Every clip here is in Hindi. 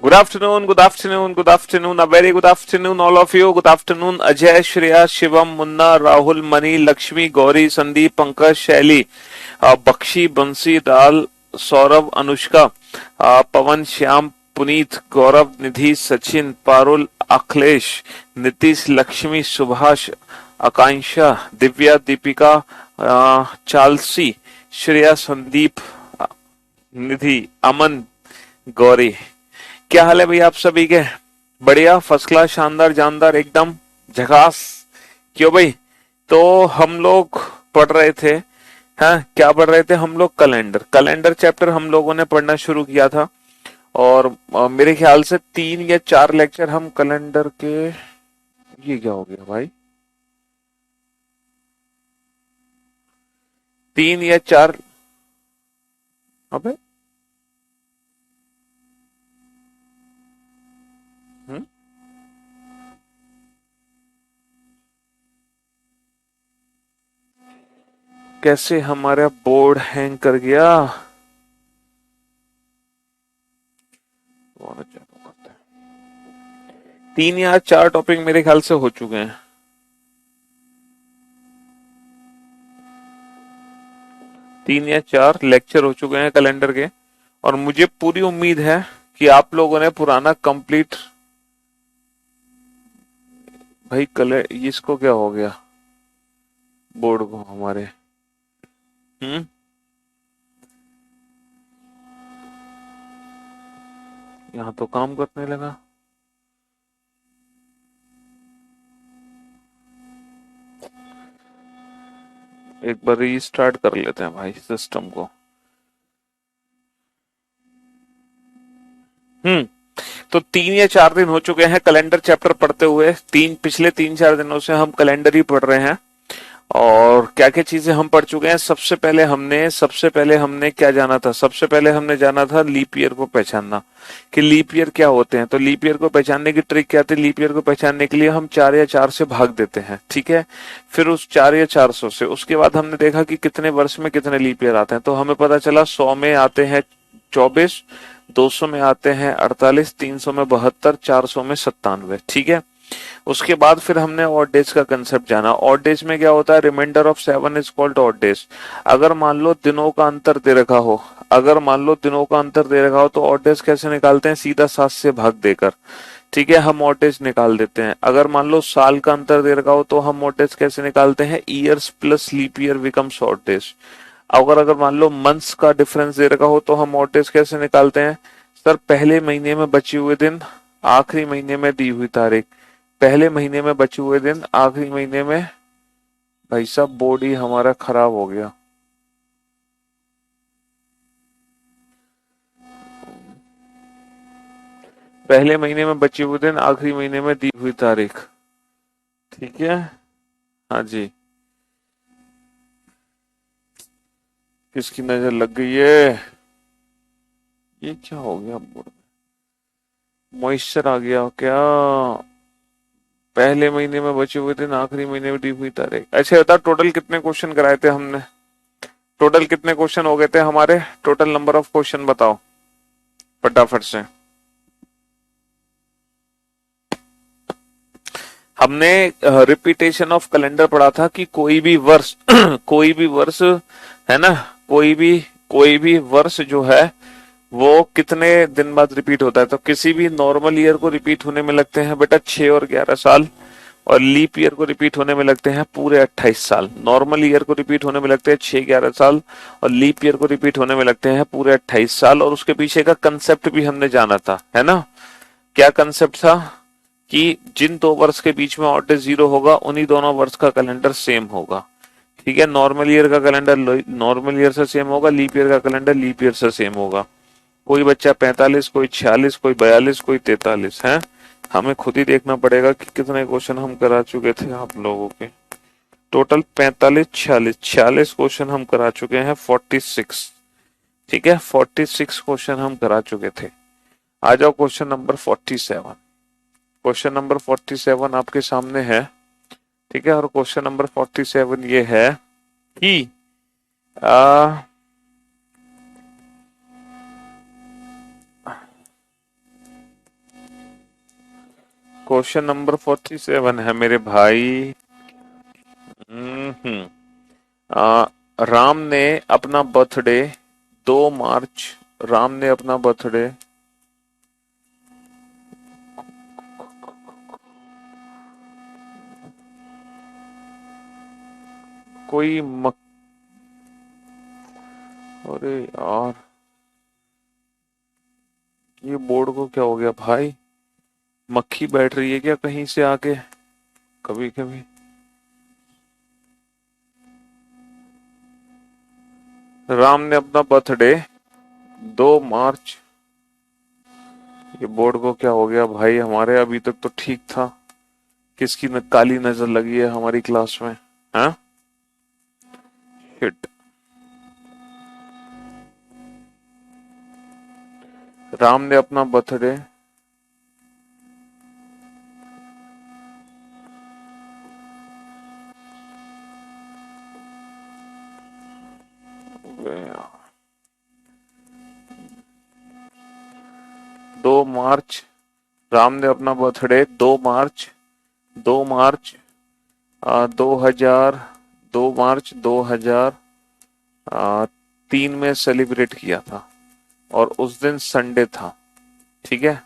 Good afternoon, good afternoon, good afternoon, a very good afternoon, all of you. Good afternoon, Ajay, Shreya, Shivam, Munna, Rahul, Mani, Lakshmi, Gauri, Sandeep, Pankaj, Shaili, Bakshi, Bansi, Dal, Saurabh, Anushka, Pavan, Shyam, Puneet, Gaurav, Nidhi, Sachin, Parul, Akhilesh, Nitish, Lakshmi, Subhash, Akansha, Divya, Deepika, Chalsi, Shreya, Sandeep, निधि, अमन, गौरी। क्या हाल है भाई आप सभी के? बढ़िया, फर्स्ट क्लास, शानदार, जानदार, एकदम झकास। क्यों भाई? तो हम लोग पढ़ रहे थे। हाँ, क्या पढ़ रहे थे हम लोग? कैलेंडर। कैलेंडर चैप्टर हम लोगों ने पढ़ना शुरू किया था। और मेरे ख्याल से 3 या 4 लेक्चर हम कैलेंडर के। ये क्या हो गया भाई? 3 या 4। अबे। हम्म। कैसे हमारा बोर्ड हैंग कर गया? दोबारा चालू करते हैं। 3 या 4 टॉपिक मेरे ख्याल से हो चुके हैं। 3 या 4 लेक्चर हो चुके हैं कैलेंडर के। और मुझे पूरी उम्मीद है कि आप लोगों ने पुराना कंप्लीट। भाई कल इसको क्या हो गया? बोर्ड को हमारे। हम्म। यहाँ तो काम करने लगा। एक बार रीस्टार्ट कर लेते हैं भाई सिस्टम को। हम्म। तो 3 या 4 दिन हो चुके हैं कैलेंडर चैप्टर पढ़ते हुए। पिछले 3 4 दिनों से हम कैलेंडर ही पढ़ रहे हैं। और क्या क्या चीजें हम पढ़ चुके हैं? सबसे पहले हमने क्या जाना था? सबसे पहले हमने जाना था लीप ईयर को पहचानना, कि लीप ईयर क्या होते हैं। तो लीप ईयर को पहचानने की ट्रिक क्या थी? लीप ईयर को पहचानने के लिए हम 4 या 4 से भाग देते हैं, ठीक है। फिर उस 4 या 400 से उसके बाद हमने देखा कि कितने वर्ष में कितने लीप ईयर आते हैं। तो हमें पता चला 100 में आते हैं 24, 200 में आते हैं 48, 300 में 72, 400 में 97, ठीक है। उसके बाद फिर हमने ऑड डेज का कंसेप्ट जाना। ऑड डेज में क्या होता है? Remainder of 7 is called odd days. अगर मान लो दिनों का अंतर दे रखा हो, अगर मान लो दिनों का अंतर दे रखा हो तो ऑड डेज कैसे निकालते हैं? सीधा 7 से भाग देकर, ठीक है, हम ऑड डेज निकाल देते हैं। अगर मान लो साल का अंतर दे रखा हो तो हम ऑड डेज कैसे निकालते हैं? Years plus leap year becomes odd days. अगर मान लो मंथ्स का डिफरेंस दे रखा हो तो हम ऑड डेज कैसे निकालते हैं? सर, पहले महीने में बचे हुए दिन, आखिरी महीने में दी हुई तारीख। पहले महीने में बचे हुए दिन, आखिरी महीने में। भाई साहब, बोर्ड ही हमारा खराब हो गया। पहले महीने में बचे हुए दिन, आखिरी महीने में दी हुई तारीख, ठीक है। हाँ जी। किसकी नजर लग गई है? ये क्या हो गया बोर्ड में? मॉइस्चर आ गया क्या? पहले महीने में बचे हुए दिन, आखिरी महीने में दी हुई तारीख। अच्छा बता, टोटल कितने क्वेश्चन कराए थे हमने? टोटल कितने क्वेश्चन हो गए थे हमारे? टोटल नंबर ऑफ क्वेश्चन बताओ फटाफट से। हमने रिपीटेशन ऑफ कैलेंडर पढ़ा था कि कोई भी वर्ष कोई भी वर्ष, है ना, कोई भी कोई भी वर्ष जो है वो कितने दिन बाद रिपीट होता है। तो किसी भी नॉर्मल ईयर को रिपीट होने में लगते हैं बेटा 6 और 11 साल। और लीप ईयर को रिपीट होने में लगते हैं पूरे 28 साल। नॉर्मल ईयर को रिपीट होने में लगते हैं 6 11 साल, और लीप ईयर को रिपीट होने में लगते हैं पूरे 28 साल। और उसके पीछे का कंसेप्ट भी हमने जाना था, है ना। क्या कंसेप्ट था? कि जिन 2 वर्ष के बीच में ऑड डेज 0 होगा उन्हीं दोनों वर्ष का कैलेंडर सेम होगा, ठीक है। नॉर्मल ईयर का कैलेंडर नॉर्मल ईयर से सेम होगा, लीप ईयर का कैलेंडर लीप ईयर से सेम होगा। कोई बच्चा 45, कोई 46, कोई 42, कोई 43 है। हमें खुद ही देखना पड़ेगा कि कितने क्वेश्चन हम करा चुके थे आप लोगों के। टोटल 45, 46, 46 क्वेश्चन हम करा चुके हैं। 46, ठीक है, 46 क्वेश्चन हम करा चुके थे। आ जाओ क्वेश्चन नंबर 47। क्वेश्चन नंबर 47 आपके सामने है, ठीक है। और क्वेश्चन नंबर 47 ये है कि आ, क्वेश्चन नंबर 47 है मेरे भाई। हम्म। आ, राम ने अपना बर्थडे 2 मार्च, राम ने अपना बर्थडे कोई अरे यार, ये बोर्ड को क्या हो गया भाई? मक्खी बैठ रही है क्या कहीं से आके? कभी कभी राम ने अपना बर्थडे 2 मार्च, ये बोर्ड को क्या हो गया भाई? हमारे अभी तक तो ठीक था। किसकी काली नजर लगी है हमारी क्लास में? हाँ, शिट। राम ने अपना बर्थडे दो 2 मार्च, राम ने अपना बर्थडे 2 मार्च, 2 मार्च 2000, 2 मार्च 2003 में सेलिब्रेट किया था, और उस दिन संडे था। ठीक है,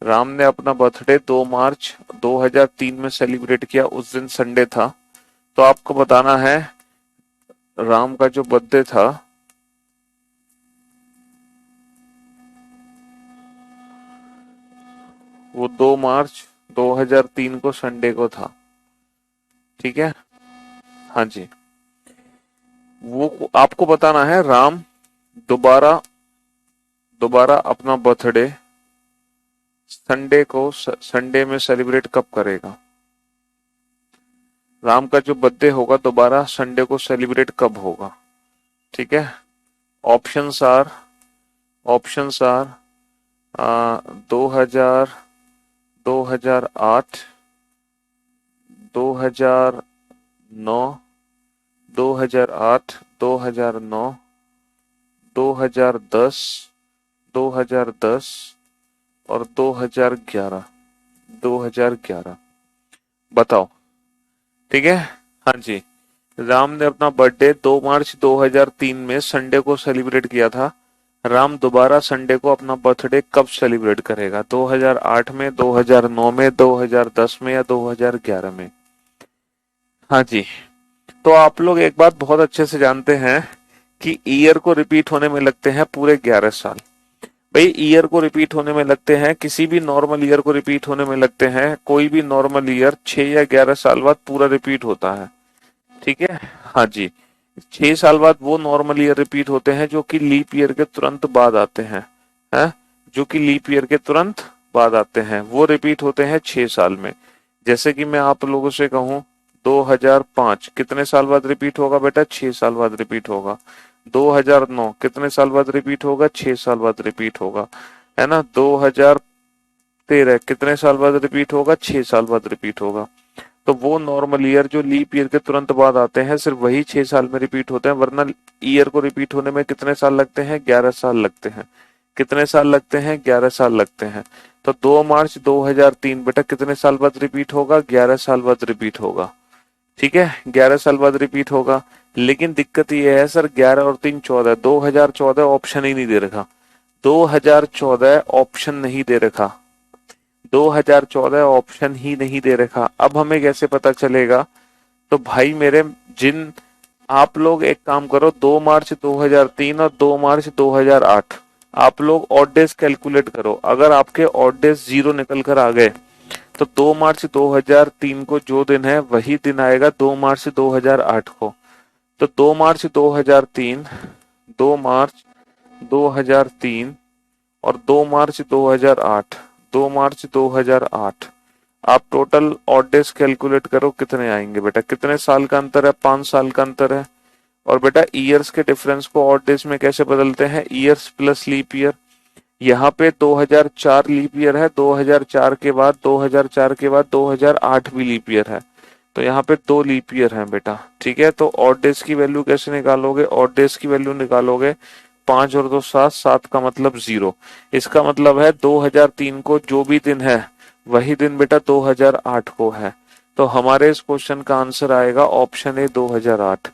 राम ने अपना बर्थडे 2 मार्च 2003 में सेलिब्रेट किया, उस दिन संडे था। तो आपको बताना है राम का जो बर्थडे था वो 2 मार्च 2003 को संडे को था। ठीक है, हाँ जी। वो आपको बताना है राम दोबारा दोबारा अपना बर्थडे संडे में सेलिब्रेट कब करेगा? राम का जो बर्थडे होगा दोबारा संडे को सेलिब्रेट कब होगा? ठीक है, ऑप्शंस आर ऑप्शंस आर 2000, 2008, 2009, 2008, 2009, 2010, 2010 और 2011, 2011। बताओ। ठीक है, हाँ जी। राम ने अपना बर्थडे 2 मार्च 2003 में संडे को सेलिब्रेट किया था। राम दोबारा संडे को अपना बर्थडे कब सेलिब्रेट करेगा? 2008 में, 2009 में, 2010 में या 2011 में? हाँ जी। तो आप लोग एक बात बहुत अच्छे से जानते हैं कि ईयर को रिपीट होने में लगते हैं पूरे 11 साल। भाई, ईयर को रिपीट होने में लगते हैं, किसी भी नॉर्मल ईयर को रिपीट होने में लगते हैं, कोई भी नॉर्मल ईयर 6 या 11 साल बाद पूरा रिपीट होता है। ठीक है, हाँ जी। 6 साल बाद वो नॉर्मल ईयर रिपीट होते हैं जो कि लीप ईयर के तुरंत बाद आते हैं, जो कि लीप ईयर के तुरंत बाद आते हैं, वो रिपीट होते हैं 6 साल में। जैसे कि मैं आप लोगों से कहूं 2005 कितने साल बाद रिपीट होगा बेटा? 6 साल बाद रिपीट होगा। 2009 कितने साल बाद रिपीट होगा? 6 साल बाद रिपीट होगा, है ना। 2013 कितने साल बाद रिपीट होगा? 6 साल बाद रिपीट होगा। तो वो नॉर्मल ईयर जो लीप ईयर के तुरंत बाद आते हैं सिर्फ वही 6 साल में रिपीट होते हैं, वरना ईयर को रिपीट होने में कितने साल लगते हैं? 11 साल लगते हैं। कितने साल लगते हैं? 11 साल लगते हैं। तो 2 मार्च 2003 बेटा कितने साल बाद रिपीट होगा? 11 साल बाद रिपीट होगा। ठीक है, 11 साल बाद रिपीट होगा। लेकिन दिक्कत ये है सर, 11 और 3 14, 2014 ऑप्शन ही नहीं दे रखा। 2014 ऑप्शन नहीं दे रखा। 2014 ऑप्शन ही नहीं दे रखा। अब हमें कैसे पता चलेगा? तो भाई मेरे, जिन आप लोग एक काम करो, 2 मार्च 2003 और 2 मार्च 2008 आप लोग ऑड डेज कैलकुलेट करो। अगर आपके ऑड डेज 0 निकल कर आ गए तो 2 मार्च 2003 को जो दिन है वही दिन आएगा 2 मार्च 2008 को। तो 2 मार्च 2003, 2 मार्च 2003 और 2 मार्च 2008, 2 मार्च 2008, आप टोटल ऑड डेज कैलकुलेट करो कितने आएंगे बेटा? कितने साल का अंतर है? 5 साल का अंतर है। और बेटा ईयर्स के डिफरेंस को ऑड डेज में कैसे बदलते हैं? Years plus leap year. यहाँ पे 2004 लीप ईयर है, 2004 के बाद 2004 के बाद 2008 भी लीप ईयर है, तो यहाँ पे 2 लीप ईयर है बेटा। ठीक है, तो ऑड डेज की वैल्यू कैसे निकालोगे? ऑड डेज की वैल्यू निकालोगे 5 और 2 7, 7 का मतलब 0। इसका मतलब है 2003 को जो भी दिन है वही दिन बेटा 2008 को है। तो हमारे इस क्वेश्चन का आंसर आएगा ऑप्शन ए 2008।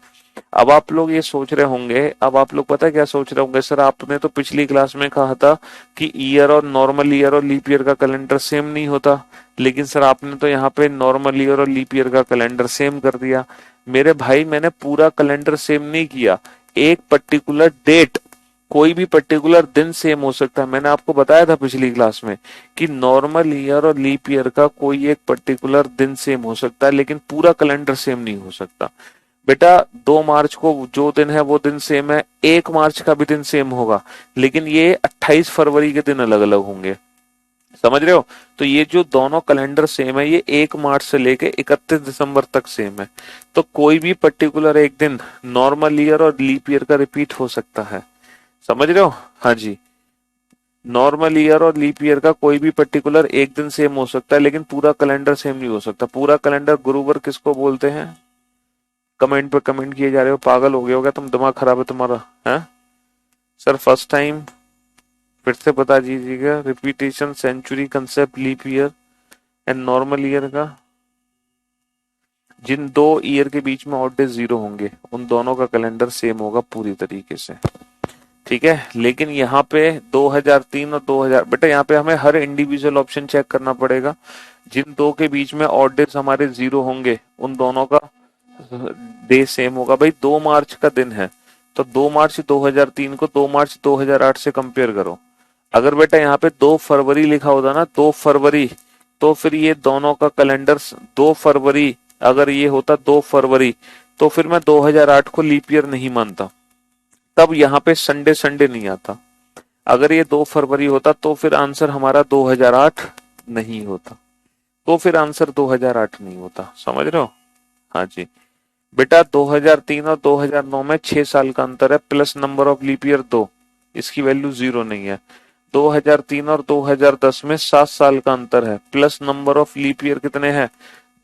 अब आप लोग ये सोच रहे होंगे, अब आप लोग पता है क्या सोच रहे होंगे, सर आपने तो पिछली क्लास में कहा था कि ईयर और नॉर्मल ईयर और लीप ईयर का कैलेंडर सेम नहीं होता, लेकिन सर आपने तो यहाँ पे नॉर्मल ईयर और लीप ईयर का कैलेंडर सेम कर दिया। मेरे भाई मैंने पूरा कैलेंडर सेम नहीं किया, एक पर्टिकुलर डेट, कोई भी पर्टिकुलर दिन सेम हो सकता है। मैंने आपको बताया था पिछली क्लास में कि नॉर्मल ईयर और लीप ईयर का कोई एक पर्टिकुलर दिन सेम हो सकता है, लेकिन पूरा कैलेंडर सेम नहीं हो सकता। बेटा 2 मार्च को जो दिन है वो दिन सेम है, 1 मार्च का भी दिन सेम होगा, लेकिन ये 28 फरवरी के दिन अलग अलग होंगे। समझ रहे हो? तो ये जो दोनों कैलेंडर सेम है, ये 1 मार्च से लेके 31 दिसंबर तक सेम है। तो कोई भी पर्टिकुलर एक दिन नॉर्मल ईयर और लीप ईयर का रिपीट हो सकता है। समझ रहे हो? हाँ जी, नॉर्मल ईयर और लीप ईयर का कोई भी पर्टिकुलर एक दिन सेम हो सकता है, लेकिन पूरा कैलेंडर सेम नहीं हो सकता। पूरा कैलेंडर गुरुवार किसको बोलते हैं? कमेंट पे कमेंट किए जा रहे हो, पागल हो गए हो क्या तुम? दिमाग खराब है तुम्हारा? है सर फर्स्ट टाइम फिर से बता दीजिएगा। Repetition, century, concept, leap year and normal year का, जिन दो ईयर के बीच में ऑड डेज 0 होंगे उन दोनों का कैलेंडर सेम होगा पूरी तरीके से। ठीक है, लेकिन यहाँ पे 2003 और 2000, बेटा यहाँ पे हमें हर इंडिविजुअल ऑप्शन चेक करना पड़ेगा। जिन दो के बीच में ऑड डेज हमारे 0 होंगे उन दोनों का डे सेम होगा। भाई 2 मार्च का दिन है, तो 2 मार्च 2003 को 2 मार्च 2008 से कंपेयर करो। अगर बेटा यहाँ पे 2 फरवरी लिखा होता ना, 2 फरवरी, तो फिर ये दोनों का कैलेंडर 2 फरवरी, अगर ये होता 2 फरवरी, तो फिर मैं 2008 को लीप ईयर नहीं मानता, तब यहाँ पे संडे संडे नहीं आता। अगर ये 2 फरवरी होता तो फिर आंसर हमारा 2008 नहीं होता, तो फिर आंसर 2008 नहीं होता। समझ रहे हो? हाँ जी बेटा, 2003 और 2009 में 6 साल का अंतर है, plus number of leap year 2, इसकी वैल्यू 0 नहीं है। 2003 और 2010 में 7 साल का अंतर है, plus number of leap year कितने हैं?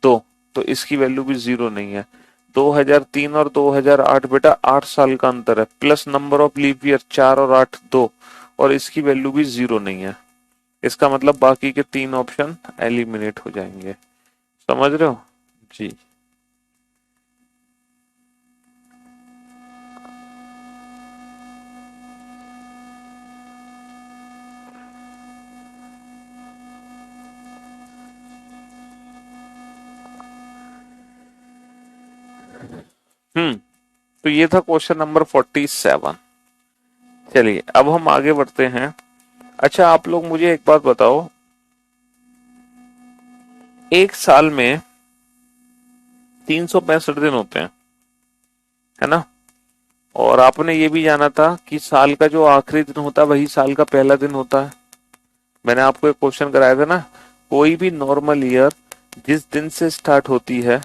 2, तो इसकी वैल्यू भी 0 नहीं है। 2003 और 2008 बेटा 8 साल का अंतर है, plus number of leap year 4 और 8 2, और इसकी वैल्यू भी 0 नहीं है। इसका मतलब बाकी के 3 ऑप्शन एलिमिनेट हो जाएंगे। समझ रहे हो? जी। तो ये था क्वेश्चन नंबर 47। चलिए अब हम आगे बढ़ते हैं। अच्छा आप लोग मुझे एक बात बताओ, एक साल में 365 दिन होते हैं, है ना? और आपने ये भी जाना था कि साल का जो आखिरी दिन होता है वही साल का पहला दिन होता है। मैंने आपको एक क्वेश्चन कराया था ना, कोई भी नॉर्मल ईयर जिस दिन से स्टार्ट होती है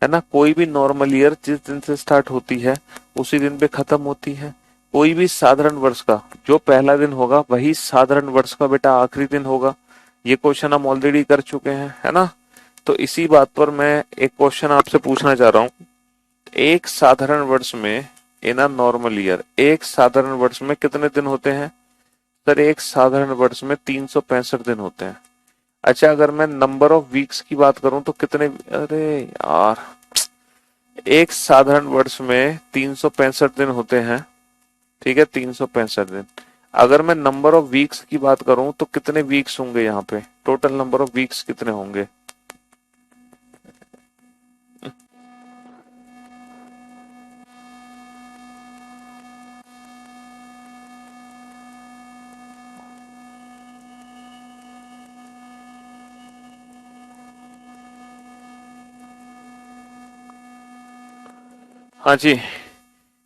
ना, कोई भी नॉर्मल ईयर जिस दिन से स्टार्ट होती है उसी दिन पे खत्म होती है। कोई भी साधारण वर्ष का जो पहला दिन होगा वही साधारण वर्ष का बेटा आखिरी दिन होगा। ये क्वेश्चन हम ऑलरेडी कर चुके हैं, है ना? तो इसी बात पर मैं एक क्वेश्चन आपसे पूछना चाह रहा हूँ। एक साधारण वर्ष में, इन अ नॉर्मल ईयर, एक साधारण वर्ष में कितने दिन होते हैं? सर एक साधारण वर्ष में 365 दिन होते हैं। अच्छा अगर मैं नंबर ऑफ वीक्स की बात करूं तो कितने? अरे यार, एक साधारण वर्ष में 365 दिन होते हैं, ठीक है, 365 दिन। अगर मैं नंबर ऑफ वीक्स की बात करूं तो कितने वीक्स होंगे यहाँ पे? टोटल नंबर ऑफ वीक्स कितने होंगे? हाँ जी,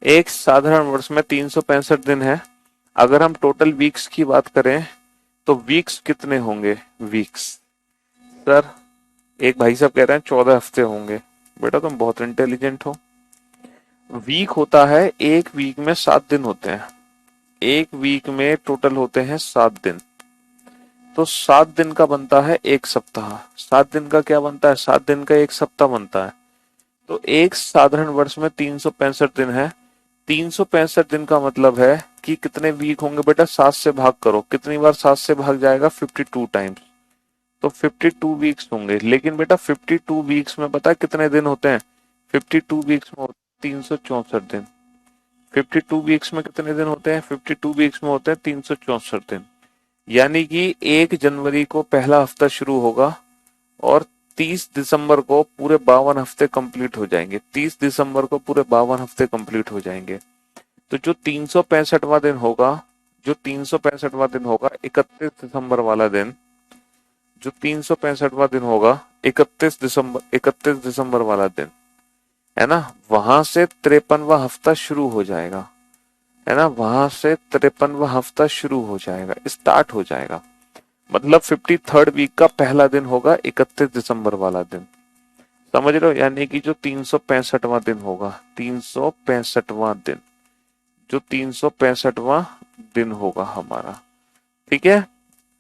एक साधारण वर्ष में 365 दिन है। अगर हम टोटल वीक्स की बात करें तो वीक्स कितने होंगे? वीक्स सर, एक भाई साहब कह रहे हैं 14 हफ्ते होंगे। बेटा तुम बहुत इंटेलिजेंट हो। वीक होता है, एक वीक में 7 दिन होते हैं। एक वीक में टोटल होते हैं 7 दिन, तो 7 दिन का बनता है एक सप्ताह। 7 दिन का क्या बनता है? 7 दिन का एक सप्ताह बनता है। तो एक साधारण वर्ष में 365 दिन है। 365 दिन का मतलब है कि कितने वीक होंगे बेटा? 7 से भाग करो, कितनी बार 7 से भाग जाएगा? 52 टाइम्स। तो 52 वीक्स होंगे। लेकिन बेटा 52 वीक्स में पता है कितने दिन होते हैं? 52 वीक्स में 364 दिन। 52 वीक्स में कितने दिन होते हैं? 52 वीक्स में होते हैं 364 दिन। यानी कि 1 जनवरी को पहला हफ्ता शुरू होगा और 30 दिसंबर को पूरे 52 हफ्ते कंप्लीट हो जाएंगे। 30 दिसंबर को पूरे 52 हफ्ते कंप्लीट हो जाएंगे। तो जो 365वां दिन होगा, जो 365वां दिन होगा 31 दिसंबर वाला दिन, जो 365वां दिन होगा 31 दिसंबर वाला दिन, है ना, वहां से 53वां हफ्ता शुरू हो जाएगा, है ना, वहां से 53वां हफ्ता शुरू हो जाएगा, स्टार्ट हो जाएगा। मतलब 53rd वीक का पहला दिन होगा 31 दिसंबर वाला दिन। समझ रहे हो? यानी कि जो 365वां दिन होगा, 365वां दिन, जो 365वां दिन होगा हमारा, ठीक है,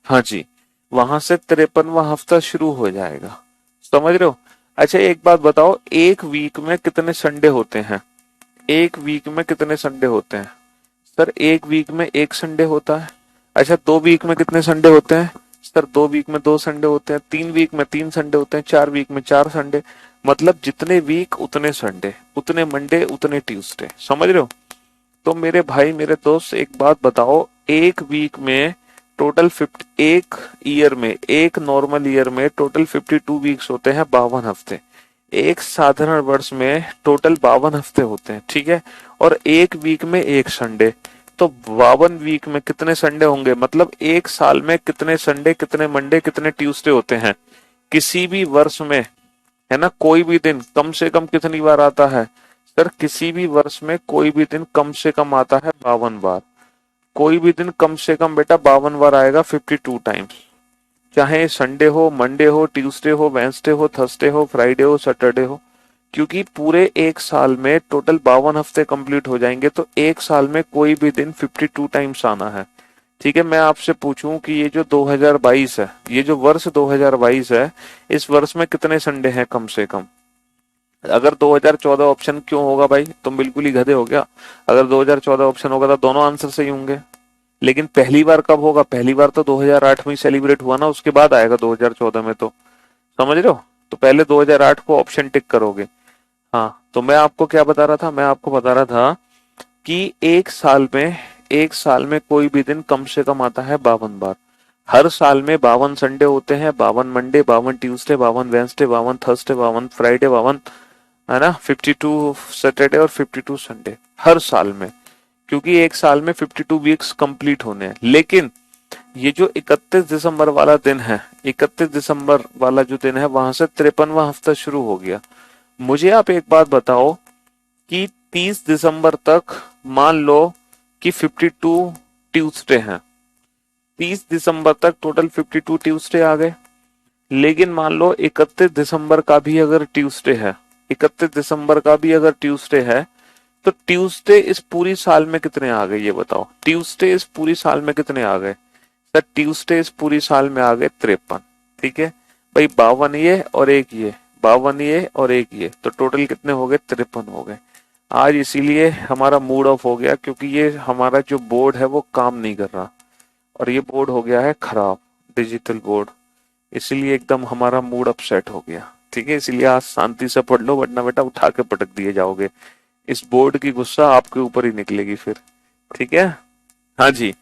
हाँ जी, वहां से 53वां हफ्ता शुरू हो जाएगा। समझ रहे हो? अच्छा एक बात बताओ, एक वीक में कितने संडे होते हैं? एक वीक में कितने संडे होते हैं? सर एक वीक में एक संडे होता है। अच्छा 2 वीक में कितने संडे होते हैं? सर 2 वीक में 2 संडे होते हैं। 3 वीक में 3 संडे होते हैं। 4 वीक में 4 संडे। मतलब जितने वीक उतने संडे, उतने मंडे उतने ट्यूसडे। समझ रहे हो? तो मेरे भाई मेरे दोस्त एक बात बताओ, एक वीक में टोटल 50, एक ईयर में, एक नॉर्मल ईयर में टोटल 52 वीक्स होते हैं, 52 हफ्ते। एक साधारण वर्ष में टोटल 52 हफ्ते होते हैं, ठीक है, और एक वीक में एक संडे। तो 52 वीक में कितने संडे होंगे? मतलब एक साल में कितने संडे, कितने मंडे, कितने ट्यूसडे होते हैं? किसी भी वर्ष में, है ना, कोई भी दिन कम से कम कितनी बार आता है? सर किसी भी वर्ष में कोई भी दिन कम से कम आता है 52 बार। कोई भी दिन कम से कम बेटा 52 बार आएगा, 52 टाइम्स। चाहे संडे हो, मंडे हो, ट्यूसडे हो, वेंसडे हो, थर्सडे हो, फ्राइडे हो, सैटरडे हो। क्योंकि पूरे एक साल में टोटल 52 हफ्ते कंप्लीट हो जाएंगे, तो एक साल में कोई भी दिन 52 टाइम्स आना है। ठीक है, मैं आपसे पूछूं कि ये जो 2022 है, ये जो वर्ष 2022 है, इस वर्ष में कितने संडे हैं कम से कम? अगर 2014 ऑप्शन क्यों होगा भाई, तुम बिल्कुल ही गधे हो गया। अगर 2014 ऑप्शन होगा तो दोनों आंसर सही होंगे। लेकिन पहली बार कब होगा? पहली बार तो 2008 में सेलिब्रेट हुआ ना, उसके बाद आएगा 2014 में। तो समझ रहे हो? तो पहले 2008 को ऑप्शन टिक करोगे। हाँ, तो मैं आपको क्या बता रहा था? मैं आपको बता रहा था कि एक साल में कोई भी दिन कम से कम आता है 52 बार। हर साल में 52 संडे होते हैं, 52 Monday, 52 Tuesday, 52 Wednesday, 52 Thursday, 52 Friday, 52, है ना, 52 सैटरडे और 52 संडे हर साल में। क्योंकि एक साल में 52 वीक्स कंप्लीट होने हैं। लेकिन ये जो 31 दिसंबर वाला दिन है, 31 दिसंबर वाला जो दिन है, वहां से 53वां हफ्ता शुरू हो गया। मुझे आप एक बात बताओ कि 30 दिसंबर तक मान लो कि 52 ट्यूसडे हैं। 30 दिसंबर तक टोटल 52 ट्यूसडे आ गए। लेकिन मान लो 31 दिसंबर का भी अगर ट्यूसडे है, 31 दिसंबर का भी अगर ट्यूसडे है, तो ट्यूसडे इस पूरी साल में कितने आ गए ये बताओ? ट्यूसडे इस पूरी साल में कितने आ गए? सर ट्यूसडे इस पूरी साल में आ गए 53। ठीक है भाई, 52 ये और एक ये, 52 ये और एक ये, तो टोटल कितने हो गए? 53 हो गए। आज इसीलिए हमारा मूड ऑफ हो गया, क्योंकि ये हमारा जो बोर्ड है वो काम नहीं कर रहा, और ये बोर्ड हो गया है खराब, डिजिटल बोर्ड। इसीलिए एकदम हमारा मूड अपसेट हो गया। ठीक है, इसीलिए आज शांति से पढ़ लो, वरना बेटा उठा के पटक दिए जाओगे। इस बोर्ड की गुस्सा आपके ऊपर ही निकलेगी फिर। ठीक है, हाँ जी।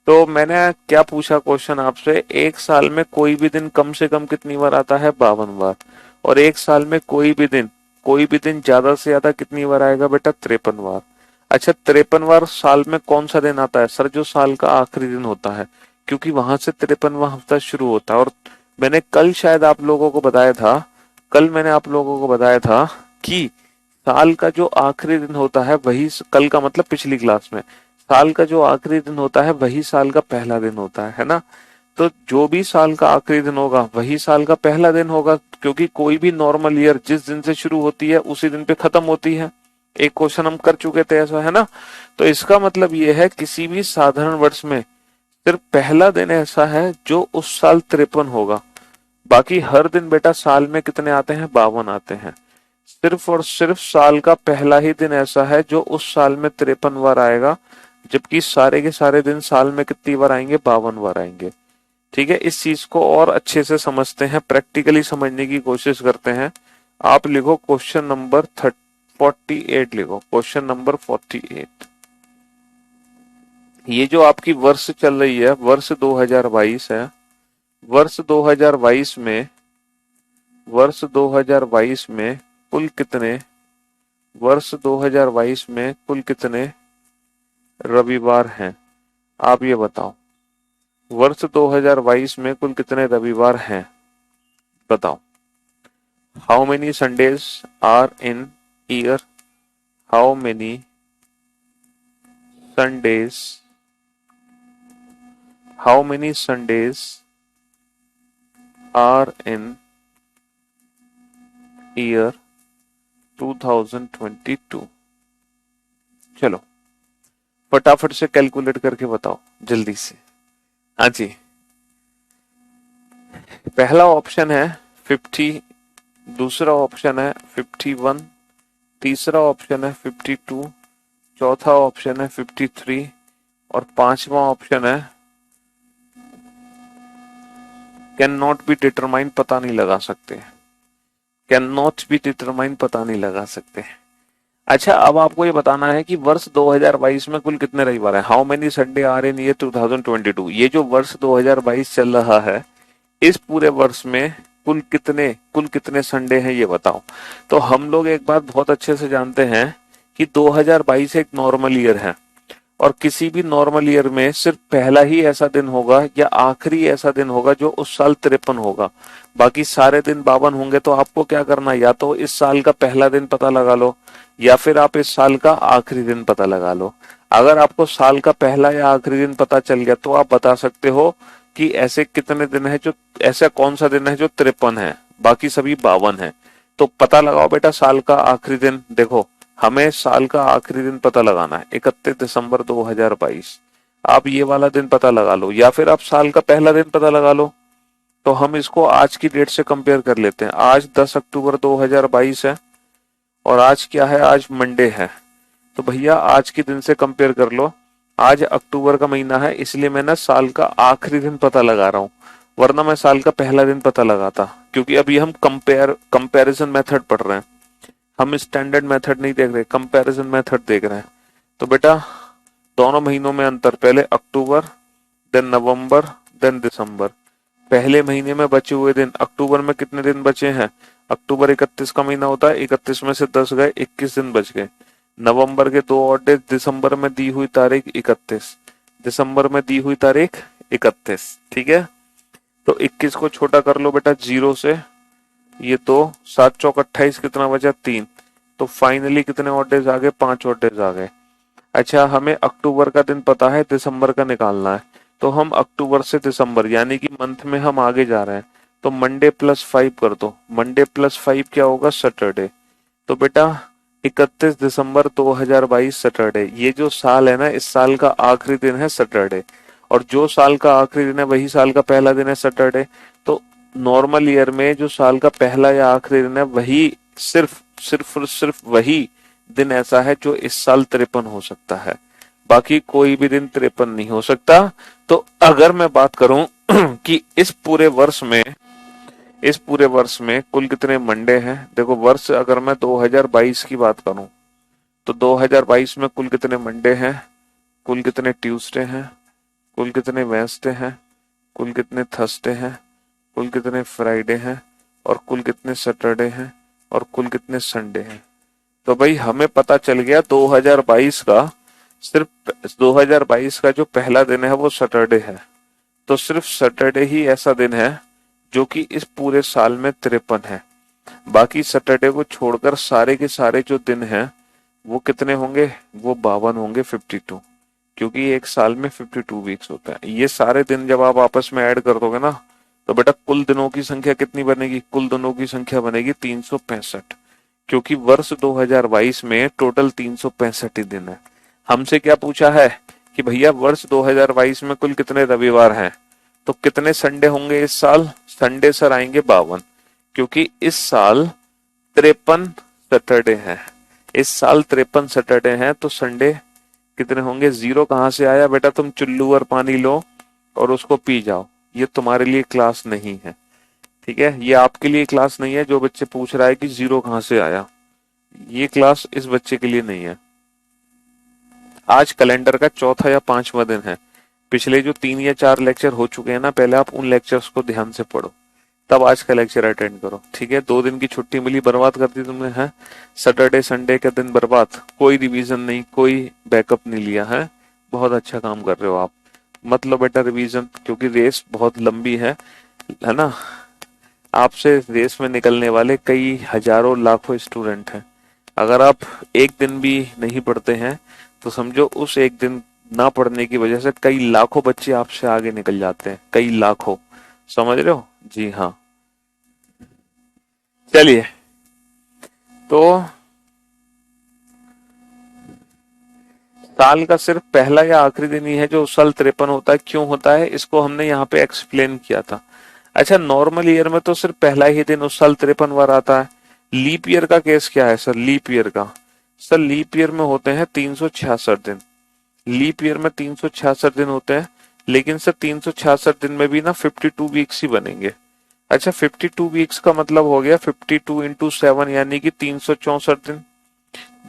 तो मैंने क्या पूछा क्वेश्चन आपसे? एक साल में कोई भी दिन कम से कम कितनी बार आता है? 52 बार। और एक साल में कोई भी दिन ज्यादा से ज्यादा कितनी बार आएगा बेटा? 53 बार। अच्छा 53 बार साल में कौन सा दिन आता है? सर जो साल का आखिरी दिन होता है, क्योंकि वहां से 53वां हफ्ता शुरू होता है। और मैंने कल शायद आप लोगों को बताया था, कल मैंने आप लोगों को बताया था कि साल का जो आखिरी दिन होता है वही, कल का मतलब पिछली क्लास में, साल का जो आखिरी दिन होता है वही साल का पहला दिन होता है ना। तो जो भी साल का आखिरी दिन होगा वही साल का पहला दिन होगा, क्योंकि कोई भी नॉर्मल ईयर जिस दिन से शुरू होती है उसी दिन पे खत्म होती है। एक क्वेश्चन हम कर चुके थे ऐसा, है ना। तो इसका मतलब ये है किसी भी साधारण वर्ष में सिर्फ पहला दिन ऐसा है जो उस साल 53 होगा। बाकी हर दिन बेटा साल में कितने आते हैं? 52 आते हैं। सिर्फ और सिर्फ साल का पहला ही दिन ऐसा है जो उस साल में 53 बार आएगा, जबकि सारे के सारे दिन साल में कितनी बार आएंगे? 52 बार आएंगे। ठीक है, इस चीज को और अच्छे से समझते हैं, प्रैक्टिकली समझने की कोशिश करते हैं। आप लिखो क्वेश्चन नंबर 48 लिखो, क्वेश्चन नंबर 48। ये जो आपकी वर्ष चल रही है, वर्ष 2022 है। वर्ष 2022 में, वर्ष 2022 में कुल कितने, वर्ष 2022 में कुल कितने रविवार हैं? आप ये बताओ, वर्ष 2022 में कुल कितने रविवार हैं? बताओ। How many Sundays are in year? How many Sundays, how many Sundays are in year 2022? चलो फटाफट से कैलकुलेट करके बताओ जल्दी से। हाँ जी, पहला ऑप्शन है 50, दूसरा ऑप्शन है 51, तीसरा ऑप्शन है 52, चौथा ऑप्शन है 53 और पांचवा ऑप्शन है कैन नॉट बी डिटरमाइन, पता नहीं लगा सकते। कैन नॉट बी डिटरमाइन, पता नहीं लगा सकते। अच्छा, अब आपको ये बताना है कि वर्ष 2022 में कुल कितने रविवार हैं। How many Sunday are in year 2022? ये जो वर्ष 2022 चल रहा है, इस पूरे वर्ष में कुल कितने संडे हैं ये बताओ। तो हम लोग एक बात बहुत अच्छे से जानते हैं कि 2022 एक नॉर्मल ईयर है, और किसी भी नॉर्मल ईयर में सिर्फ पहला ही ऐसा दिन होगा या आखिरी ऐसा दिन होगा जो उस साल 53 होगा, बाकी सारे दिन 52 होंगे। तो आपको क्या करना है, या तो इस साल का पहला दिन पता लगा लो या फिर आप इस साल का आखिरी दिन पता लगा लो। अगर आपको साल का पहला या आखिरी दिन पता चल गया तो आप बता सकते हो कि ऐसे कितने दिन है जो, ऐसा कौन सा दिन है जो 53 है, बाकी सभी 52 है। तो पता लगाओ बेटा साल का आखिरी दिन। देखो, हमें साल का आखिरी दिन पता लगाना है 31 दिसंबर 2022। आप ये वाला दिन पता लगा लो या फिर आप साल का पहला दिन पता लगा लो। तो हम इसको आज की डेट से कंपेयर कर लेते हैं। आज 10 अक्टूबर 2022 है और आज क्या है, आज मंडे है। तो भैया आज के दिन से कंपेयर कर लो। आज अक्टूबर का महीना है, इसलिए मैं ना साल का आखिरी दिन पता लगा रहा हूँ, वरना मैं साल का पहला दिन पता लगाता। क्योंकि अभी हम कंपैरिजन मेथड पढ़ रहे हैं, हम स्टैंडर्ड मेथड नहीं देख रहे, कंपैरिजन मेथड देख रहे हैं। तो बेटा दोनों महीनों में अंतर, पहले अक्टूबर, देन नवंबर, देन दिसंबर। पहले महीने में बचे हुए दिन, अक्टूबर में कितने दिन बचे हैं? अक्टूबर 31 का महीना होता है, 31 में से 10 गए, 21 दिन बच गए। नवंबर के 2 और डेज, दिसंबर में दी हुई तारीख 31, दिसंबर में दी हुई तारीख 31। ठीक है, तो 21 को छोटा कर लो बेटा 0 से, ये तो 7 चौक 28, कितना बचा 3। तो फाइनली कितने और डेज आ गए? 5 और डेज आ गए। अच्छा, हमें अक्टूबर का दिन पता है, दिसंबर का निकालना है। तो हम अक्टूबर से दिसंबर यानी कि मंथ में हम आगे जा रहे हैं, तो मंडे प्लस 5 कर दो। मंडे प्लस 5 क्या होगा? सैटरडे। तो बेटा 31 दिसंबर 2022 सैटरडे। ये जो साल है ना, इस साल का आखिरी दिन है सैटरडे, और जो साल का आखिरी दिन है वही साल का पहला दिन है सैटरडे। तो नॉर्मल ईयर में जो साल का पहला या आखिरी दिन है वही सिर्फ वही दिन ऐसा है जो इस साल 53 हो सकता है, बाकी कोई भी दिन 53 नहीं हो सकता। तो अगर मैं बात करूं कि इस पूरे वर्ष में कुल कितने मंडे हैं, देखो वर्ष अगर मैं 2022 की बात करूं तो 2022 में कुल कितने मंडे हैं, कुल कितने ट्यूसडे हैं, कुल कितने वेंसडे हैं, कुल कितने थर्सडे हैं, कुल कितने फ्राइडे हैं, और कुल कितने सैटरडे हैं, और कुल कितने संडे हैं। तो भाई हमें पता चल गया 2022 का, सिर्फ 2022 का जो पहला दिन है वो सैटरडे है। तो सिर्फ सैटरडे ही ऐसा दिन है जो कि इस पूरे साल में 53 है। बाकी सैटरडे को छोड़कर सारे के सारे जो दिन हैं वो कितने होंगे? वो 52 होंगे, 52। क्योंकि एक साल में 52 वीक्स होता है। ये सारे दिन जब आप आपस में ऐड कर दोगे ना, तो बेटा कुल दिनों की संख्या कितनी बनेगी? कुल दिनों की संख्या बनेगी 365। क्योंकि वर्ष 2022 में टोटल 365 ही दिन है। हमसे क्या पूछा है कि भैया वर्ष 2022 में कुल कितने रविवार हैं, तो कितने संडे होंगे इस साल? संडे सर आएंगे 52, क्योंकि इस साल 53 सैटरडे हैं। इस साल 53 सैटरडे हैं, तो संडे कितने होंगे? 0 कहां से आया बेटा? तुम चुल्लू और पानी लो और उसको पी जाओ, ये तुम्हारे लिए क्लास नहीं है। ठीक है, ये आपके लिए क्लास नहीं है जो बच्चे पूछ रहा है कि जीरो कहाँ से आया, ये क्लास इस बच्चे के लिए नहीं है। आज कैलेंडर का चौथा या पांचवा दिन है। पिछले जो 3 या 4 लेक्चर हो चुके हैं ना, पहले आप उन लेक्चर्स को ध्यान से पढ़ो, तब आज का लेक्चर अटेंड करो। ठीक है, 2 दिन की छुट्टी मिली, बर्बाद कर दी तुमने है। सैटरडे संडे का दिन बर्बाद, कोई रिवीजन नहीं, कोई बैकअप नहीं लिया है। बहुत अच्छा काम कर रहे हो आप। मत लो बेटा रिवीजन, क्योंकि रेस बहुत लंबी है ना। आपसे रेस में निकलने वाले कई हजारों लाखों स्टूडेंट हैं। अगर आप एक दिन भी नहीं पढ़ते हैं तो समझो उस एक दिन ना पढ़ने की वजह से कई लाखों बच्चे आपसे आगे निकल जाते हैं, कई लाखों। समझ रहे हो? जी हाँ। चलिए, तो साल का सिर्फ पहला या आखिरी दिन ही है जो उस साल 53 होता है। क्यों होता है इसको हमने यहाँ पे एक्सप्लेन किया था। अच्छा, नॉर्मल ईयर में तो सिर्फ पहला ही दिन उस साल 53 बार आता है। लीप ईयर का केस क्या है सर? लीप ईयर का, सर लीप ईयर में होते हैं 366 दिन। लीप ईयर में 366 दिन होते हैं, लेकिन सर 366 दिन में भी ना 52 वीक्स ही बनेंगे। अच्छा, 52 वीक्स का मतलब हो गया 52 × 7 यानी कि 364 दिन।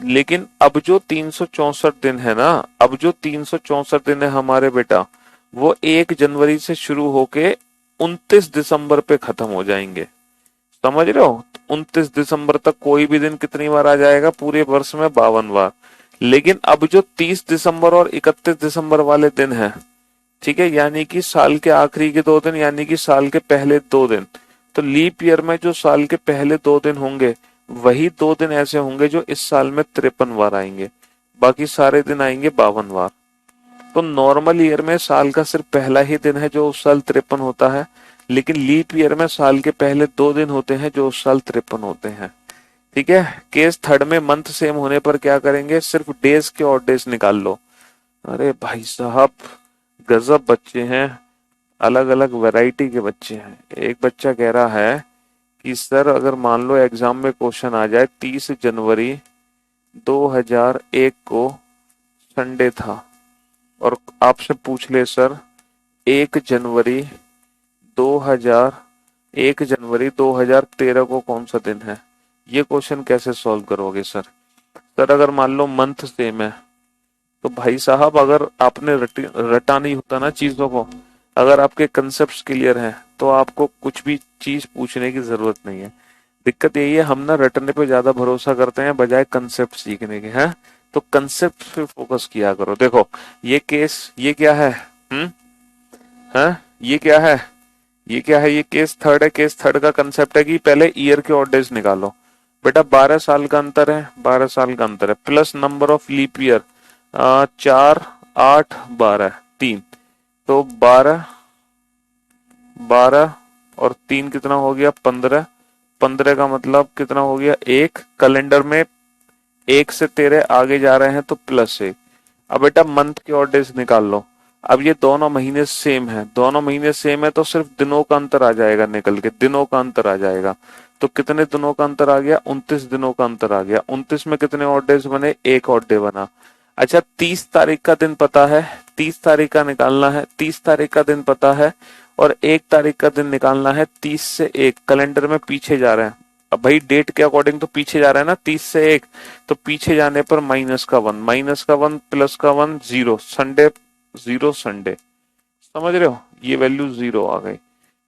लेकिन अब जो 364 दिन है ना, अब जो 364 दिन है हमारे बेटा, वो 1 जनवरी से शुरू होके 29 दिसंबर पे खत्म हो जाएंगे। समझ रहे हो? 29 दिसंबर तक कोई भी दिन कितनी बार आ जाएगा? पूरे वर्ष में 52 बार। लेकिन अब जो 30 दिसंबर और 31 दिसंबर वाले दिन है, ठीक है, यानी कि साल के आखिरी के 2 दिन, यानी कि साल के पहले 2 दिन, तो लीप ईयर में जो साल के पहले 2 दिन होंगे, वही 2 दिन ऐसे होंगे जो इस साल में 53 बार आएंगे। बाकी सारे दिन आएंगे 52 बार। तो नॉर्मल ईयर में साल का सिर्फ पहला ही दिन है जो उस साल 53 होता है, लेकिन लीप ईयर में साल के पहले 2 दिन होते हैं जो उस साल 53 होते हैं। ठीक है, केस थर्ड में मंथ सेम होने पर क्या करेंगे? सिर्फ डेज के और डेज निकाल लो। अरे भाई साहब, गजब बच्चे हैं, अलग अलग वैरायटी के बच्चे हैं। एक बच्चा कह रहा है कि सर अगर मान लो एग्जाम में क्वेश्चन आ जाए 30 जनवरी 2001 को संडे था, और आपसे पूछ ले सर 1 जनवरी 2000 1 जनवरी 2013 को कौन सा दिन है, ये क्वेश्चन कैसे सॉल्व करोगे सर? सर अगर मान लो मंथ सेम है, तो भाई साहब अगर आपने रटा नहीं होता ना चीजों को, अगर आपके कंसेप्ट क्लियर हैं, तो आपको कुछ भी चीज पूछने की जरूरत नहीं है। दिक्कत यही है, हम ना रटने पे ज्यादा भरोसा करते हैं बजाय कंसेप्ट सीखने के, हैं? तो कंसेप्ट पे फोकस किया करो। देखो, ये केस, ये क्या है? हम्म, है? ये क्या है? ये क्या है? ये केस थर्ड है। केस थर्ड का कंसेप्ट है कि पहले ईयर के ऑड डेज निकालो। बेटा 12 साल का अंतर है, 12 साल का अंतर है, plus number of leap year 4, 8, 12, 3, तो 12, 12 और 3 कितना हो गया? 15। 15 का मतलब कितना हो गया? 1। कैलेंडर में 1 से 13 आगे जा रहे हैं तो +1। अब बेटा मंथ के और डेज निकाल लो। अब ये दोनों महीने सेम है, दोनों महीने सेम है, तो सिर्फ दिनों का अंतर आ जाएगा निकल के, दिनों का अंतर आ जाएगा। तो कितने दिनों का अंतर आ गया? 29 दिनों का अंतर आ गया। 29 में कितने ऑड डेज बने? 1 ऑड डे बना। अच्छा, 30 तारीख का दिन पता है, 30 तारीख का निकालना है, 30 तारीख का दिन पता है, और 1 तारीख का दिन निकालना है। 30 से 1 कैलेंडर में पीछे जा रहे हैं, अब भाई डेट के अकॉर्डिंग तो पीछे जा रहा है ना, 30 से 1, तो पीछे जाने पर -1, -1 +1 0, संडे 0, संडे। समझ रहे हो? ये वैल्यू 0 आ गई।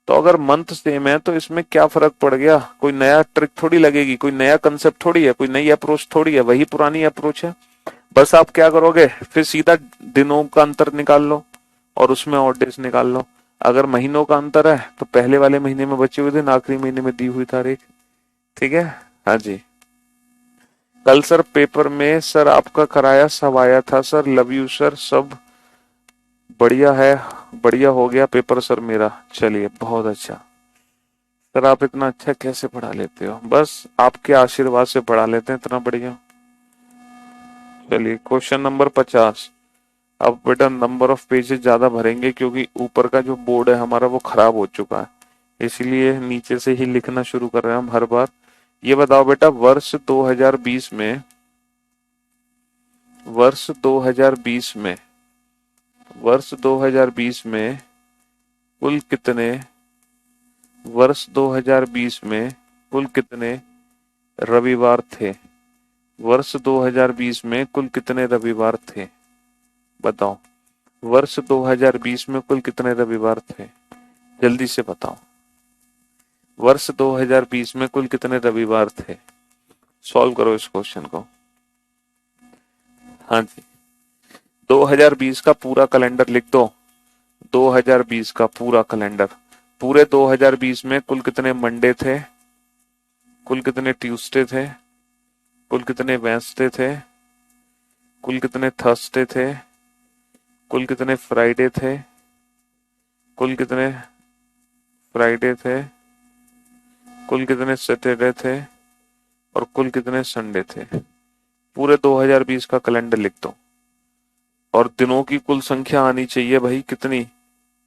तो अगर मंथ सेम है तो इसमें क्या फर्क पड़ गया? कोई नया ट्रिक थोड़ी लगेगी, कोई नया कंसेप्ट थोड़ी है, कोई नई अप्रोच थोड़ी है, वही पुरानी अप्रोच है। बस आप क्या करोगे, फिर सीधा दिनों का अंतर निकाल लो और उसमें और डेज निकाल लो। अगर महीनों का अंतर है तो पहले वाले महीने में बचे हुए दिन, आखिरी महीने में दी हुई तारीख। ठीक है? हाँ जी। कल सर पेपर में सर आपका कराया सब आया था सर, लव यू सर, सब बढ़िया है, बढ़िया हो गया पेपर सर मेरा। चलिए, बहुत अच्छा सर, आप इतना अच्छा कैसे पढ़ा लेते हो? बस आपके आशीर्वाद से पढ़ा लेते हैं, इतना बढ़िया। चलिए, क्वेश्चन नंबर 50। अब बेटा नंबर ऑफ पेजेस ज्यादा भरेंगे क्योंकि ऊपर का जो बोर्ड है हमारा वो खराब हो चुका है, इसलिए नीचे से ही लिखना शुरू कर रहे हैं हम हर बार। ये बताओ बेटा, वर्ष 2020 में, वर्ष 2020 में, वर्ष 2020 में कुल कितने वर्ष 2020 में कुल कितने रविवार थे? वर्ष 2020 में कुल कितने रविवार थे? बताओ, वर्ष 2020 में कुल कितने रविवार थे? जल्दी से बताओ, वर्ष 2020 में कुल कितने रविवार थे? सॉल्व करो इस क्वेश्चन को। हाँ जी, 2020 का पूरा कैलेंडर लिख दो। 2020 का पूरा कैलेंडर, पूरे 2020 में कुल कितने मंडे थे, कुल कितने ट्यूसडे थे, कुल कितने वेंसडे थे, कुल कितने थर्सडे थे, कुल कितने फ्राइडे थे, कुल कितने फ्राइडे थे, कुल कितने सैटरडे थे और कुल कितने संडे थे। पूरे 2020 का कैलेंडर लिख दो और दिनों की कुल संख्या आनी चाहिए भाई कितनी?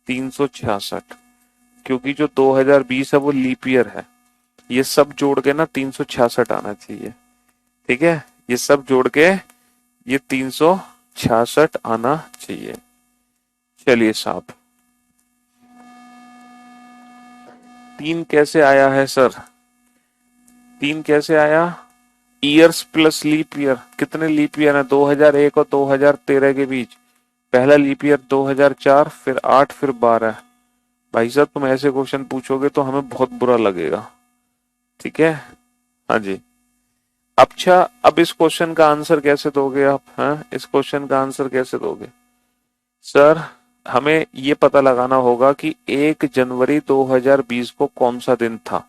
366, क्योंकि जो 2020 है वो लीप ईयर है। ये सब जोड़ के ना 366 आना चाहिए। ठीक है, ये सब जोड़ के ये 366 आना चाहिए। चलिए साहब, 3 कैसे आया है सर? 3 कैसे आया? Years plus leap year. कितने लीप ईयर है 2001 और 2013 के बीच? पहला लीप ईयर 2004, फिर 8, फिर 12। भाई साहब तुम ऐसे क्वेश्चन पूछोगे तो हमें बहुत बुरा लगेगा। ठीक है, हाँ जी। अच्छा, अब इस क्वेश्चन का आंसर कैसे दोगे आप? हैं, इस क्वेश्चन का आंसर कैसे दोगे सर? हमें ये पता लगाना होगा कि 1 जनवरी 2020 को कौन सा दिन था।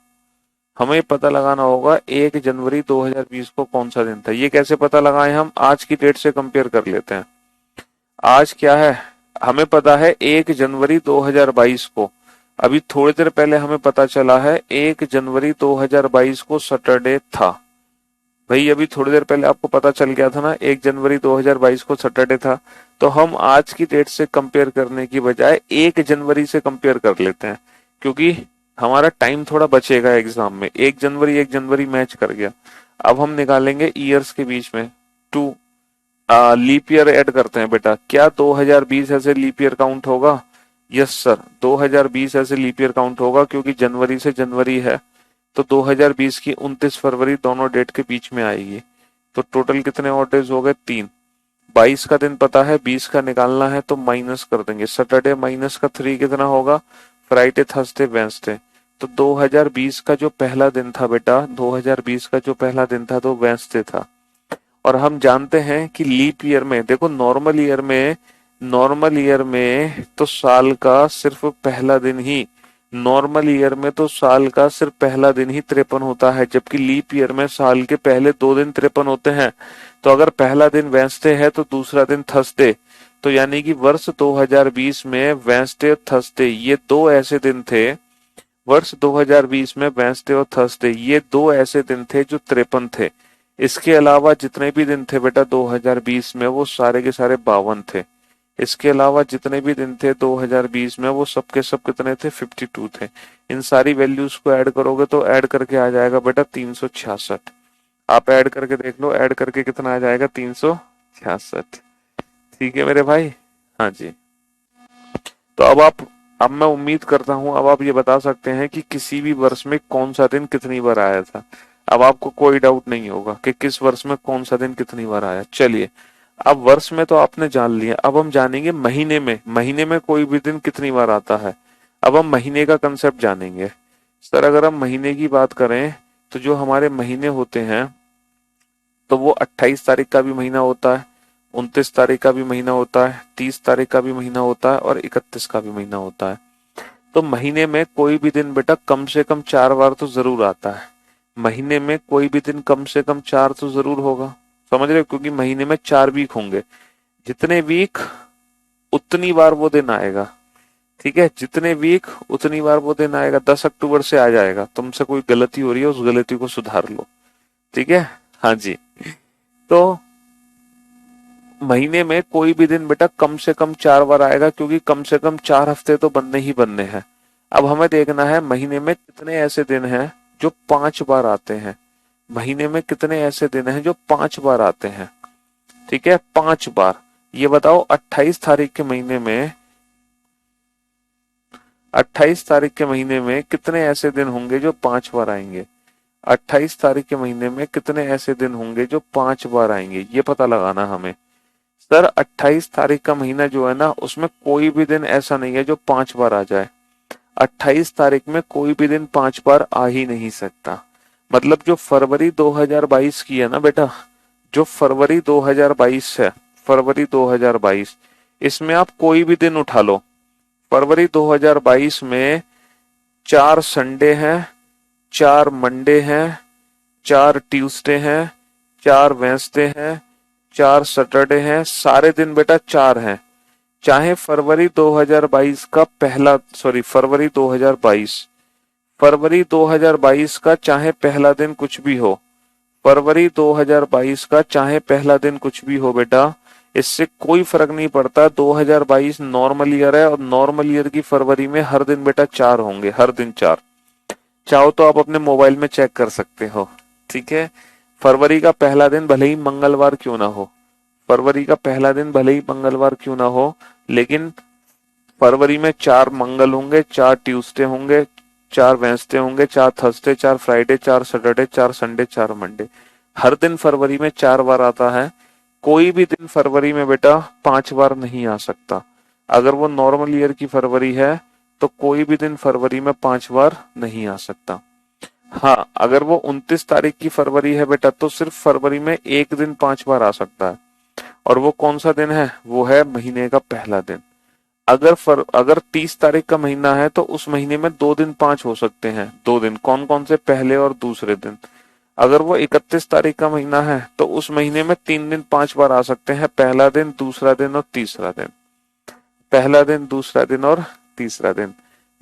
हमें पता लगाना होगा 1 जनवरी 2020 को कौन सा दिन था। ये कैसे पता लगाएं हम? आज की डेट से कंपेयर कर लेते हैं। आज क्या है? हमें पता है 1 जनवरी 2022 को। अभी थोड़ी देर पहले हमें पता चला है 1 जनवरी 2022 को सैटरडे था। भाई अभी थोड़ी देर पहले आपको पता चल गया था ना 1 जनवरी 2022 को सैटरडे था। तो हम आज की डेट से कंपेयर करने की बजाय 1 जनवरी से कंपेयर कर लेते हैं, क्योंकि हमारा टाइम थोड़ा बचेगा एग्जाम में। 1 जनवरी मैच कर गया। अब हम निकालेंगे ईयर्स के बीच में 2 लीप ईयर ऐड करते हैं। बेटा क्या 2020 ऐसे लीप ईयर काउंट होगा? यस सर, 2020 ऐसे लीप ईयर काउंट होगा, क्योंकि जनवरी से जनवरी है तो 2020 की 29 फरवरी दोनों डेट के बीच में आएगी। तो टोटल कितने और डेज हो गए? 3। 22 का दिन पता है, 20 का निकालना है तो माइनस कर देंगे। सैटरडे माइनस का 3 कितना होगा? Friday, Thursday, Wednesday. तो 2020 का जो पहला दिन था बेटा, 2020 का जो पहला दिन था तो वेंसडे था। और हम जानते हैं कि लीप ईयर में देखो, नॉर्मल ईयर में तो साल का सिर्फ पहला दिन ही, नॉर्मल ईयर में तो साल का सिर्फ पहला दिन ही 53 होता है, जबकि लीप ईयर में साल के पहले 2 दिन 53 होते हैं। तो अगर पहला दिन वेंसडे है तो दूसरा दिन थर्सडे। तो यानी कि वर्ष 2020 में वेंसडे, थर्सडे ये 2 ऐसे दिन थे। वर्ष 2020 में वेंसडे और थर्सडे ये 2 ऐसे दिन थे जो 53 थे। इसके अलावा जितने भी दिन थे बेटा 2020 में, वो सारे के सारे 52 थे। इसके अलावा जितने भी दिन थे 2020 में, वो सबके सब कितने थे? 52 थे। इन सारी वैल्यूज को ऐड करोगे तो ऐड करके आ जाएगा बेटा 366। आप ऐड करके देख लो, ऐड करके कितना आ जाएगा? 366। ठीक है मेरे भाई, हाँ जी। तो अब मैं उम्मीद करता हूं अब आप ये बता सकते हैं कि किसी भी वर्ष में कौन सा दिन कितनी बार आया था। अब आपको कोई डाउट नहीं होगा कि किस वर्ष में कौन सा दिन कितनी बार आया। चलिए, अब वर्ष में तो आपने जान लिया, अब हम जानेंगे महीने में। महीने में कोई भी दिन कितनी बार आता है। अब हम महीने का कंसेप्ट जानेंगे। सर अगर हम महीने की बात करें तो जो हमारे महीने होते हैं तो वो 28 तारीख का भी महीना होता है, 29 तारीख का भी महीना होता है, 30 तारीख का भी महीना होता है और 31 का भी महीना होता है। तो महीने में कोई भी दिन बेटा कम से कम 4 बार तो जरूर आता है। महीने में कोई भी दिन कम से कम 4 तो जरूर होगा। समझ रहे हो? क्योंकि महीने में 4 वीक होंगे। जितने वीक उतनी बार वो दिन आएगा। ठीक है, जितने वीक उतनी बार वो दिन आएगा। 10 अक्टूबर से आ जाएगा। तुमसे कोई गलती हो रही है, उस गलती को सुधार लो। ठीक है, हाँ जी। तो महीने में कोई भी दिन बेटा कम से कम 4 बार आएगा, क्योंकि कम से कम 4 हफ्ते तो बनने ही बनने हैं। अब हमें देखना है महीने में कितने ऐसे दिन हैं जो 5 बार आते हैं। महीने में कितने ऐसे दिन हैं जो 5 बार आते हैं? ठीक है, 5 बार। ये बताओ 28 तारीख के महीने में 28 तारीख के महीने में कितने ऐसे दिन होंगे जो 5 बार आएंगे? 28 तारीख के महीने में कितने ऐसे दिन होंगे जो 5 बार आएंगे, ये पता लगाना हमें। सर 28 तारीख का महीना जो है ना, उसमें कोई भी दिन ऐसा नहीं है जो 5 बार आ जाए। 28 तारीख में कोई भी दिन 5 बार आ ही नहीं सकता। मतलब जो फरवरी 2022 की है ना बेटा, जो फरवरी 2022 है, फरवरी 2022, इसमें आप कोई भी दिन उठा लो। फरवरी 2022 में 4 संडे हैं, 4 मंडे हैं, 4 ट्यूसडे हैं, 4 वेंसडे हैं, 4 सैटरडे हैं, सारे दिन बेटा 4 हैं। चाहे फरवरी 2022 का पहला, सॉरी फरवरी 2022, फरवरी 2022 का चाहे पहला दिन कुछ भी हो, फरवरी 2022 का चाहे पहला दिन कुछ भी हो बेटा, इससे कोई फर्क नहीं पड़ता। 2022 नॉर्मल ईयर है और नॉर्मल ईयर की फरवरी में हर दिन बेटा 4 होंगे, हर दिन 4। चाहो तो आप अपने मोबाइल में चेक कर सकते हो, ठीक है। फरवरी का पहला दिन भले ही मंगलवार क्यों ना हो, फरवरी का पहला दिन भले ही मंगलवार क्यों ना हो, लेकिन फरवरी में 4 मंगल होंगे, 4 ट्यूसडे होंगे, 4 वेंसडे होंगे, 4 Thursday, 4 Friday, 4 Saturday, 4 Sunday, 4 Monday. हर दिन फरवरी में 4 बार आता है। कोई भी दिन फरवरी में बेटा 5 बार नहीं आ सकता। अगर वो नॉर्मल ईयर की फरवरी है तो कोई भी दिन फरवरी में 5 बार नहीं आ सकता। हाँ, अगर वो 29 तारीख की फरवरी है बेटा, तो सिर्फ फरवरी में एक दिन 5 बार आ सकता है। और वो कौन सा दिन है? वो है महीने का पहला दिन। अगर 30 तारीख का महीना है तो उस महीने में 2 दिन 5 हो सकते हैं। 2 दिन कौन कौन से? पहले और दूसरे दिन। अगर वो 31 तारीख का महीना है तो उस महीने में 3 दिन 5 बार आ सकते हैं, पहला दिन, दूसरा दिन और तीसरा दिन। पहला दिन, दूसरा दिन और तीसरा दिन।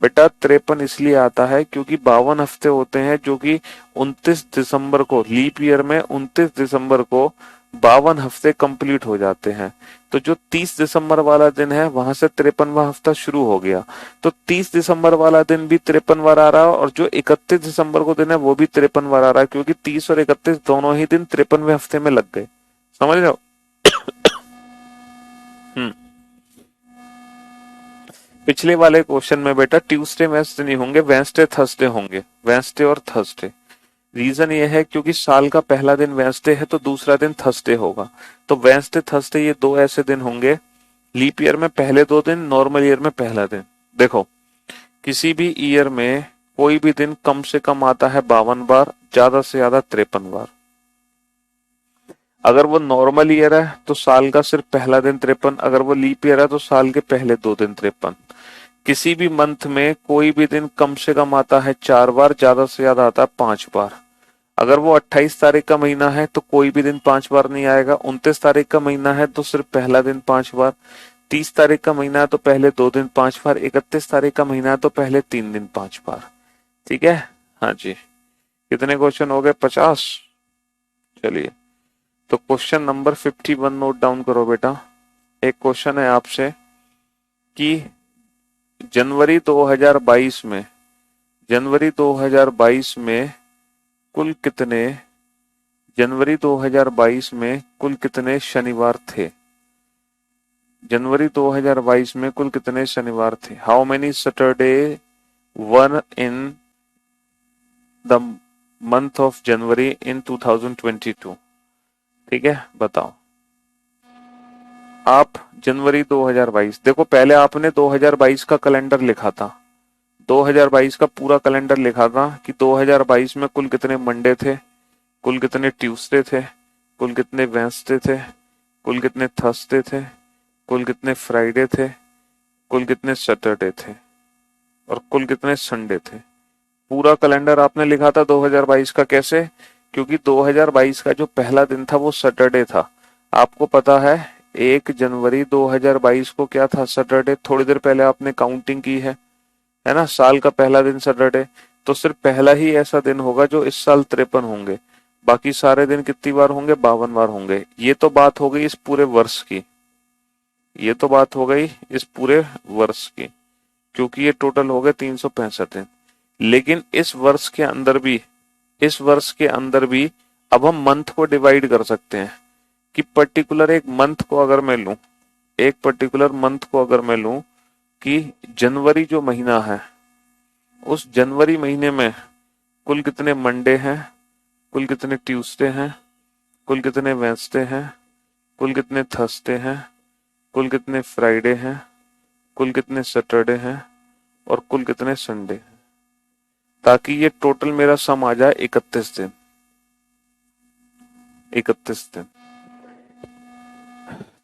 बेटा 53 इसलिए आता है क्योंकि 52 हफ्ते होते हैं, जो कि 29 दिसंबर को, लीप ईयर में 29 दिसंबर को 52 हफ्ते कंप्लीट हो जाते हैं। तो जो 30 दिसंबर वाला दिन है, वहां से 53वां हफ्ता शुरू हो गया। तो 30 दिसंबर वाला दिन भी 53 बार आ रहा है, और जो 31 दिसंबर को दिन है वो भी 53 बार आ रहा है, क्योंकि 30 और 31 दोनों ही दिन 53वें हफ्ते में लग गए। समझ रहे हो? हम्म पिछले वाले क्वेश्चन में बेटा ट्यूसडे वेंसडे नहीं होंगे, वेंसडे थर्सडे होंगे, वेंसडे और थर्सडे। रीजन ये है क्योंकि साल का पहला दिन वेंसडे है तो दूसरा दिन थर्सडे होगा। तो वेंसडे थर्सडे ये 2 ऐसे दिन होंगे। लीप ईयर में पहले 2 दिन, नॉर्मल ईयर में पहला दिन। देखो, किसी भी ईयर में कोई भी दिन कम से कम आता है 52 बार, ज्यादा से ज्यादा 53 बार। अगर वो नॉर्मल ईयर है तो साल का सिर्फ पहला दिन 53, अगर वो लीप ईयर है तो साल के पहले 2 दिन 53। किसी भी मंथ में कोई भी दिन कम से कम आता है 4 बार, ज्यादा से ज्यादा आता है 5 बार। अगर वो 28 तारीख का महीना है तो कोई भी दिन 5 बार नहीं आएगा। 29 तारीख का महीना है तो सिर्फ पहला दिन 5 बार। 30 तारीख का महीना है तो पहले 2 दिन 5 बार। 31 तारीख का महीना है तो पहले 3 दिन 5 बार। ठीक है? हाँ जी। कितने क्वेश्चन हो गए? 50। चलिए, तो क्वेश्चन नंबर 51 नोट डाउन करो बेटा। एक क्वेश्चन है आपसे कि जनवरी 2022 में, जनवरी 2022 में कुल कितने, जनवरी 2022 में कुल कितने शनिवार थे? जनवरी 2022 में कुल कितने शनिवार थे? How many Saturday one in the month of January in 2022? ठीक है, बताओ। आप जनवरी 2022 देखो, पहले आपने 2022 का कैलेंडर लिखा था, 2022 का पूरा कैलेंडर लिखा था कि 2022 में कुल कितने मंडे थे, कुल कितने ट्यूसडे थे, कुल कितने वेंसडे थे, कुल कितने थर्सडे थे, कुल कितने फ्राइडे थे, कुल कितने सैटरडे थे, और कुल कितने संडे थे। पूरा कैलेंडर आपने लिखा था 2022 का। कैसे? क्योंकि 2022 का जो पहला दिन था वो सैटरडे था। आपको पता है 1 जनवरी 2022 को क्या था? सैटरडे। थोड़ी देर पहले आपने काउंटिंग की है ना? साल का पहला दिन सैटरडे। तो सिर्फ पहला ही ऐसा दिन होगा जो इस साल 53 होंगे। बाकी सारे दिन कितनी बार होंगे? 52 बार होंगे। ये तो बात हो गई इस पूरे वर्ष की, ये तो बात हो गई इस पूरे वर्ष की, क्योंकि ये टोटल हो गए 365 दिन। लेकिन इस वर्ष के अंदर भी, इस वर्ष के अंदर भी अब हम मंथ को डिवाइड कर सकते हैं कि पर्टिकुलर एक मंथ को अगर मैं लूं, एक पर्टिकुलर मंथ को अगर मैं लूं कि जनवरी जो महीना है, उस जनवरी महीने में कुल कितने मंडे हैं, कुल कितने ट्यूसडे हैं, कुल कितने वेंसडे हैं, कुल कितने थर्सडे हैं, कुल कितने फ्राइडे हैं, कुल कितने सैटरडे हैं और कुल कितने संडे हैं, ताकि ये टोटल मेरा सम आ जाए 31 दिन। 31 दिन।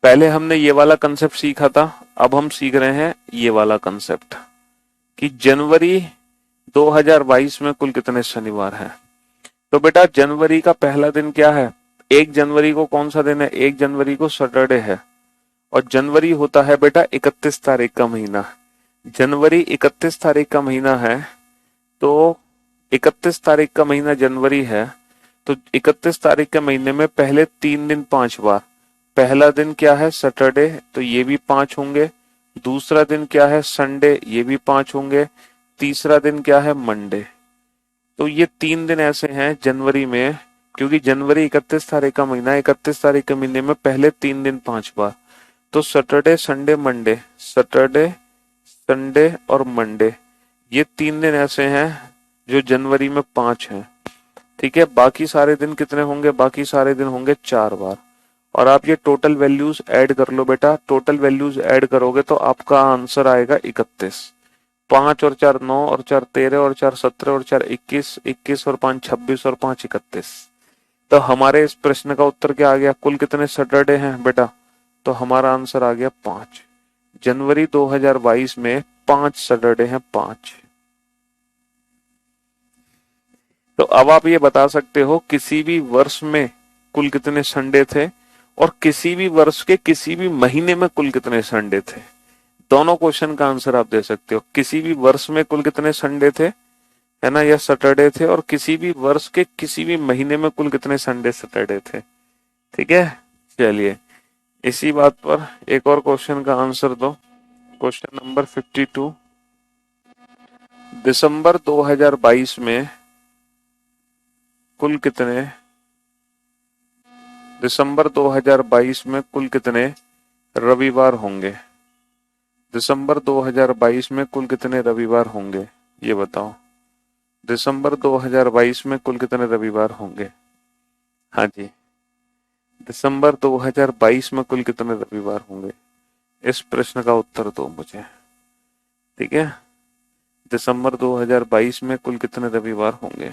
पहले हमने ये वाला कंसेप्ट सीखा था, अब हम सीख रहे हैं ये वाला कंसेप्ट कि जनवरी 2022 में कुल कितने शनिवार हैं। तो बेटा जनवरी का पहला दिन क्या है? 1 जनवरी को कौन सा दिन है? 1 जनवरी को सैटरडे है। और जनवरी होता है बेटा 31 तारीख का महीना। जनवरी 31 तारीख का महीना है, तो 31 तारीख का महीना जनवरी है, तो 31 तारीख के महीने में पहले 3 दिन 5 बार। पहला दिन क्या है? सैटरडे, तो ये भी 5 होंगे। दूसरा दिन क्या है? संडे, ये भी 5 होंगे। तीसरा दिन क्या है? मंडे। तो ये 3 दिन ऐसे हैं जनवरी में, क्योंकि जनवरी 31 तारीख का महीना, 31 तारीख के महीने में पहले 3 दिन 5 बार। तो Saturday, Sunday, Monday, Saturday, Sunday और मंडे, ये 3 दिन ऐसे हैं जो जनवरी में 5 हैं। ठीक है, बाकी सारे दिन कितने होंगे? बाकी सारे दिन होंगे 4 बार। और आप ये टोटल वैल्यूज ऐड कर लो बेटा। टोटल वैल्यूज ऐड करोगे तो आपका आंसर आएगा 31। 5 और 4 9 और 4 13 और 4 17 और 4 21, 21 और 5 26 और 5 31। तो हमारे इस प्रश्न का उत्तर क्या आ गया? कुल कितने सैटरडे हैं बेटा? तो हमारा आंसर आ गया 5। जनवरी 2022 में 5 सैटरडे हैं, 5। तो अब आप ये बता सकते हो किसी भी वर्ष में कुल कितने संडे थे और किसी भी वर्ष के किसी भी महीने में कुल कितने संडे थे। दोनों क्वेश्चन का आंसर आप दे सकते हो। किसी भी वर्ष में कुल कितने संडे थे, है ना, या सैटरडे थे, और किसी भी वर्ष के किसी भी महीने में कुल कितने संडे सैटरडे थे। ठीक है, चलिए इसी बात पर एक और क्वेश्चन का आंसर दो। Question number 52। दिसंबर 2022 में कुल कितने दिसंबर 2022 में कुल कितने रविवार होंगे? दिसंबर 2022 में कुल कितने रविवार होंगे, ये बताओ। दिसंबर 2022 में कुल कितने रविवार होंगे? हाँ जी, दिसंबर 2022 में कुल कितने रविवार होंगे? इस प्रश्न का उत्तर दो मुझे। ठीक है, दिसंबर 2022 में कुल कितने रविवार होंगे?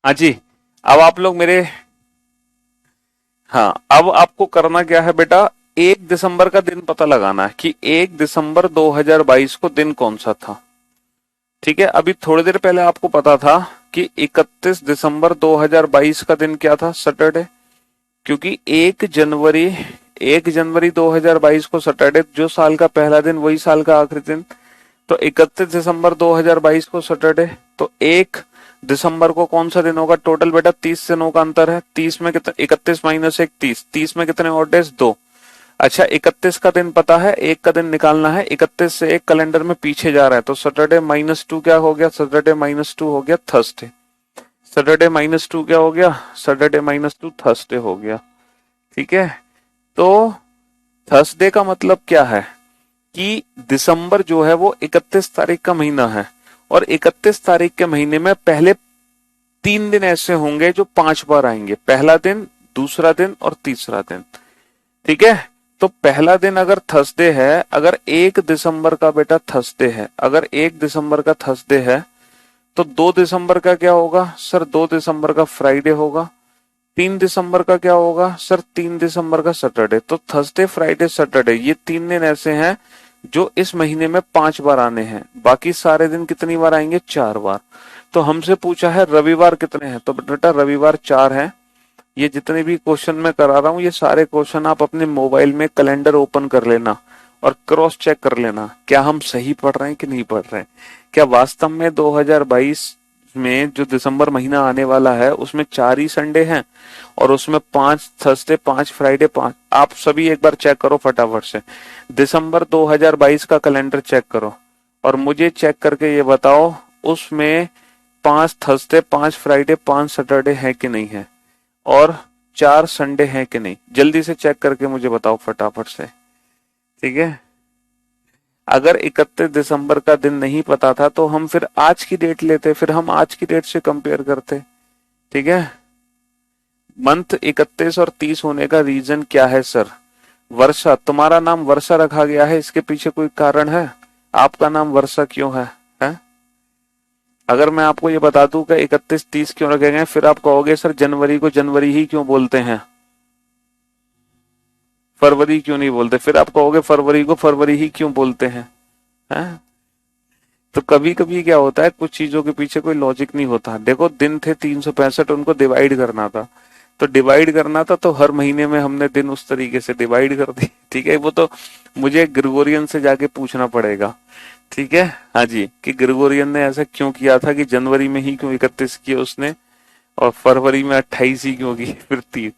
हाँ जी, अब आप लोग मेरे, हाँ अब आपको करना क्या है बेटा, 1 दिसंबर का दिन पता लगाना है कि 1 दिसंबर 2022 को दिन कौन सा था। ठीक है, अभी थोड़ी देर पहले आपको पता था कि 31 दिसंबर 2022 का दिन क्या था? सैटरडे। क्योंकि 1 जनवरी 1 जनवरी 2022 को सैटरडे, जो साल का पहला दिन वही साल का आखिरी दिन। तो 31 दिसंबर 2022 को सैटरडे, तो 1 दिसंबर को कौन सा दिन होगा? टोटल बेटा 30 दिनों का अंतर है। 30 में कितना? 31 माइनस 1 30। 30 में कितने और डेज? 2। अच्छा, 31 का दिन पता है, एक का दिन निकालना है। 31 से एक कैलेंडर में पीछे जा रहा है, तो सैटरडे -2 क्या हो गया? सैटरडे -2 हो गया थर्सडे। सैटरडे -2 क्या हो गया? सैटरडे -2 थर्सडे हो गया। ठीक है, तो थर्सडे का मतलब क्या है कि दिसंबर जो है वो 31 तारीख का महीना है, और 31 तारीख के महीने में पहले 3 दिन ऐसे होंगे जो 5 बार आएंगे। पहला दिन, दूसरा दिन और तीसरा दिन। ठीक है, तो पहला दिन अगर थर्सडे है, अगर 1 दिसंबर का बेटा थर्सडे है, अगर 1 दिसंबर का थर्सडे है, तो 2 दिसंबर का क्या होगा? सर 2 दिसंबर का फ्राइडे होगा। 3 दिसंबर का क्या होगा? सर 3 दिसंबर का सैटरडे। तो थर्सडे, फ्राइडे, सैटरडे, ये 3 दिन ऐसे हैं जो इस महीने में 5 बार आने हैं। बाकी सारे दिन कितनी बार आएंगे? 4 बार। तो हमसे पूछा है रविवार कितने हैं, तो बेटा रविवार 4 हैं। ये जितने भी क्वेश्चन मैं करा रहा हूँ, ये सारे क्वेश्चन आप अपने मोबाइल में कैलेंडर ओपन कर लेना और क्रॉस चेक कर लेना, क्या हम सही पढ़ रहे हैं कि नहीं पढ़ रहे हैं। क्या वास्तव में 2022 में जो दिसंबर महीना आने वाला है उसमें 4 ही संडे हैं, और उसमें 5 थर्सडे, 5 फ्राइडे, 5। आप सभी एक बार चेक करो फटाफट से, दिसंबर 2022 का कैलेंडर चेक करो और मुझे चेक करके ये बताओ उसमें 5 थर्सडे, 5 फ्राइडे, 5 सैटरडे है कि नहीं है, और 4 संडे हैं कि नहीं। जल्दी से चेक करके मुझे बताओ फटाफट से। ठीक है, अगर 31 दिसंबर का दिन नहीं पता था तो हम फिर आज की डेट लेते, फिर हम आज की डेट से कंपेयर करते। ठीक है, मंथ 31 और 30 होने का रीजन क्या है सर? वर्षा, तुम्हारा नाम वर्षा रखा गया है, इसके पीछे कोई कारण है? आपका नाम वर्षा क्यों है? अगर मैं आपको ये बता दूं कि 31-30 क्यों रखे गए, फिर आप कहोगे सर जनवरी को जनवरी ही क्यों बोलते हैं, फरवरी क्यों नहीं बोलते। फिर आप कहोगे फरवरी को फरवरी ही क्यों बोलते हैं? तो कभी कभी क्या होता है, कुछ चीजों के पीछे कोई लॉजिक नहीं होता। देखो दिन थे 365, उनको डिवाइड करना था, तो डिवाइड करना था तो हर महीने में हमने दिन उस तरीके से डिवाइड कर दिए। ठीक है, वो तो मुझे ग्रिगोरियन से जाके पूछना पड़ेगा। ठीक है, हाँ जी, कि ग्रिगोरियन ने ऐसा क्यों किया था, कि जनवरी में ही क्यों 31 किया उसने, और फरवरी में 28 ही क्यों की, फिर 30।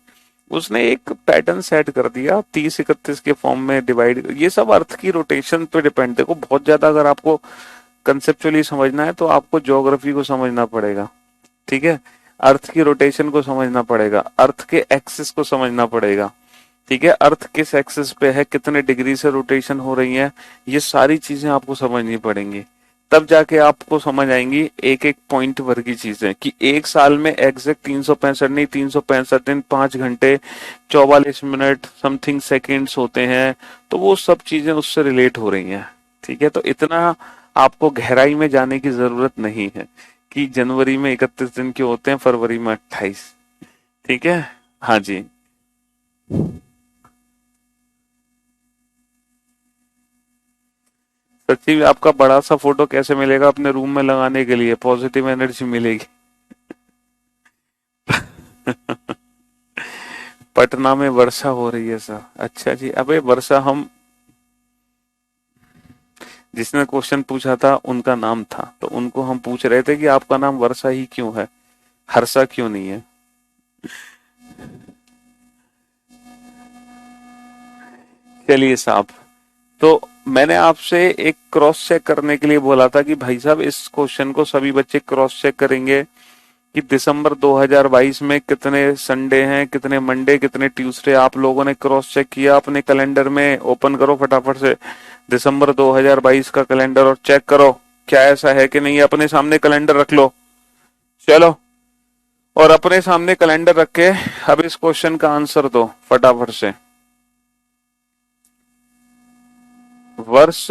उसने एक पैटर्न सेट कर दिया, 30-31 के फॉर्म में डिवाइड। ये सब अर्थ की रोटेशन पे डिपेंड। देखो बहुत ज्यादा अगर आपको कंसेप्चुअली समझना है तो आपको ज्योग्राफी को समझना पड़ेगा। ठीक है, अर्थ की रोटेशन को समझना पड़ेगा, अर्थ के एक्सिस को समझना पड़ेगा। ठीक है, अर्थ किस एक्सिस पे है, कितने डिग्री से रोटेशन हो रही है, ये सारी चीजें आपको समझनी पड़ेंगी। तब जाके आपको समझ आएंगी एक एक पॉइंट भर की चीजें, कि एक साल में एग्जैक्ट 365 नहीं, 365 दिन, 5 घंटे 44 मिनट समथिंग सेकेंड्स होते हैं, तो वो सब चीजें उससे रिलेट हो रही हैं। ठीक है, तो इतना आपको गहराई में जाने की जरूरत नहीं है कि जनवरी में 31 दिन क्यों होते हैं, फरवरी में 28। ठीक है, हाँ जी। सच्ची में आपका बड़ा सा फोटो कैसे मिलेगा अपने रूम में लगाने के लिए, पॉजिटिव एनर्जी मिलेगी। पटना में वर्षा हो रही है सर। अच्छा जी, अबे वर्षा, हम जिसने क्वेश्चन पूछा था उनका नाम था, तो उनको हम पूछ रहे थे कि आपका नाम वर्षा ही क्यों है, हर्षा क्यों नहीं है। चलिए साहब, तो मैंने आपसे एक क्रॉस चेक करने के लिए बोला था कि भाई साहब इस क्वेश्चन को सभी बच्चे क्रॉस चेक करेंगे कि दिसंबर 2022 में कितने संडे हैं, कितने मंडे, कितने ट्यूसडे। आप लोगों ने क्रॉस चेक किया अपने कैलेंडर में, ओपन करो फटाफट से दिसंबर 2022 का कैलेंडर और चेक करो क्या ऐसा है कि नहीं। अपने सामने कैलेंडर रख लो, चलो, और अपने सामने कैलेंडर रख के अब इस क्वेश्चन का आंसर दो फटाफट से। वर्ष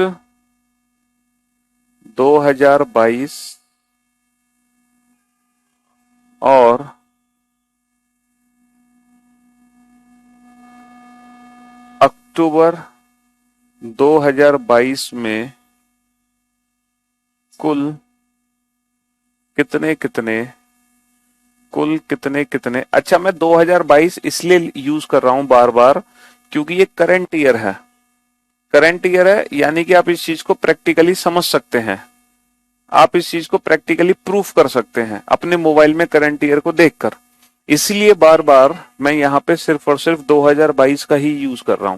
2022 और अक्टूबर 2022 में कुल कितने कितने, कुल कितने कितने। अच्छा, मैं 2022 इसलिए यूज कर रहा हूं बार बार क्योंकि ये करंट ईयर है। करंट ईयर है यानी कि आप इस चीज को प्रैक्टिकली समझ सकते हैं, आप इस चीज को प्रैक्टिकली प्रूफ कर सकते हैं अपने मोबाइल में करंट ईयर को देखकर। इसलिए बार बार मैं यहाँ पे सिर्फ और सिर्फ 2022 का ही यूज कर रहा हूं,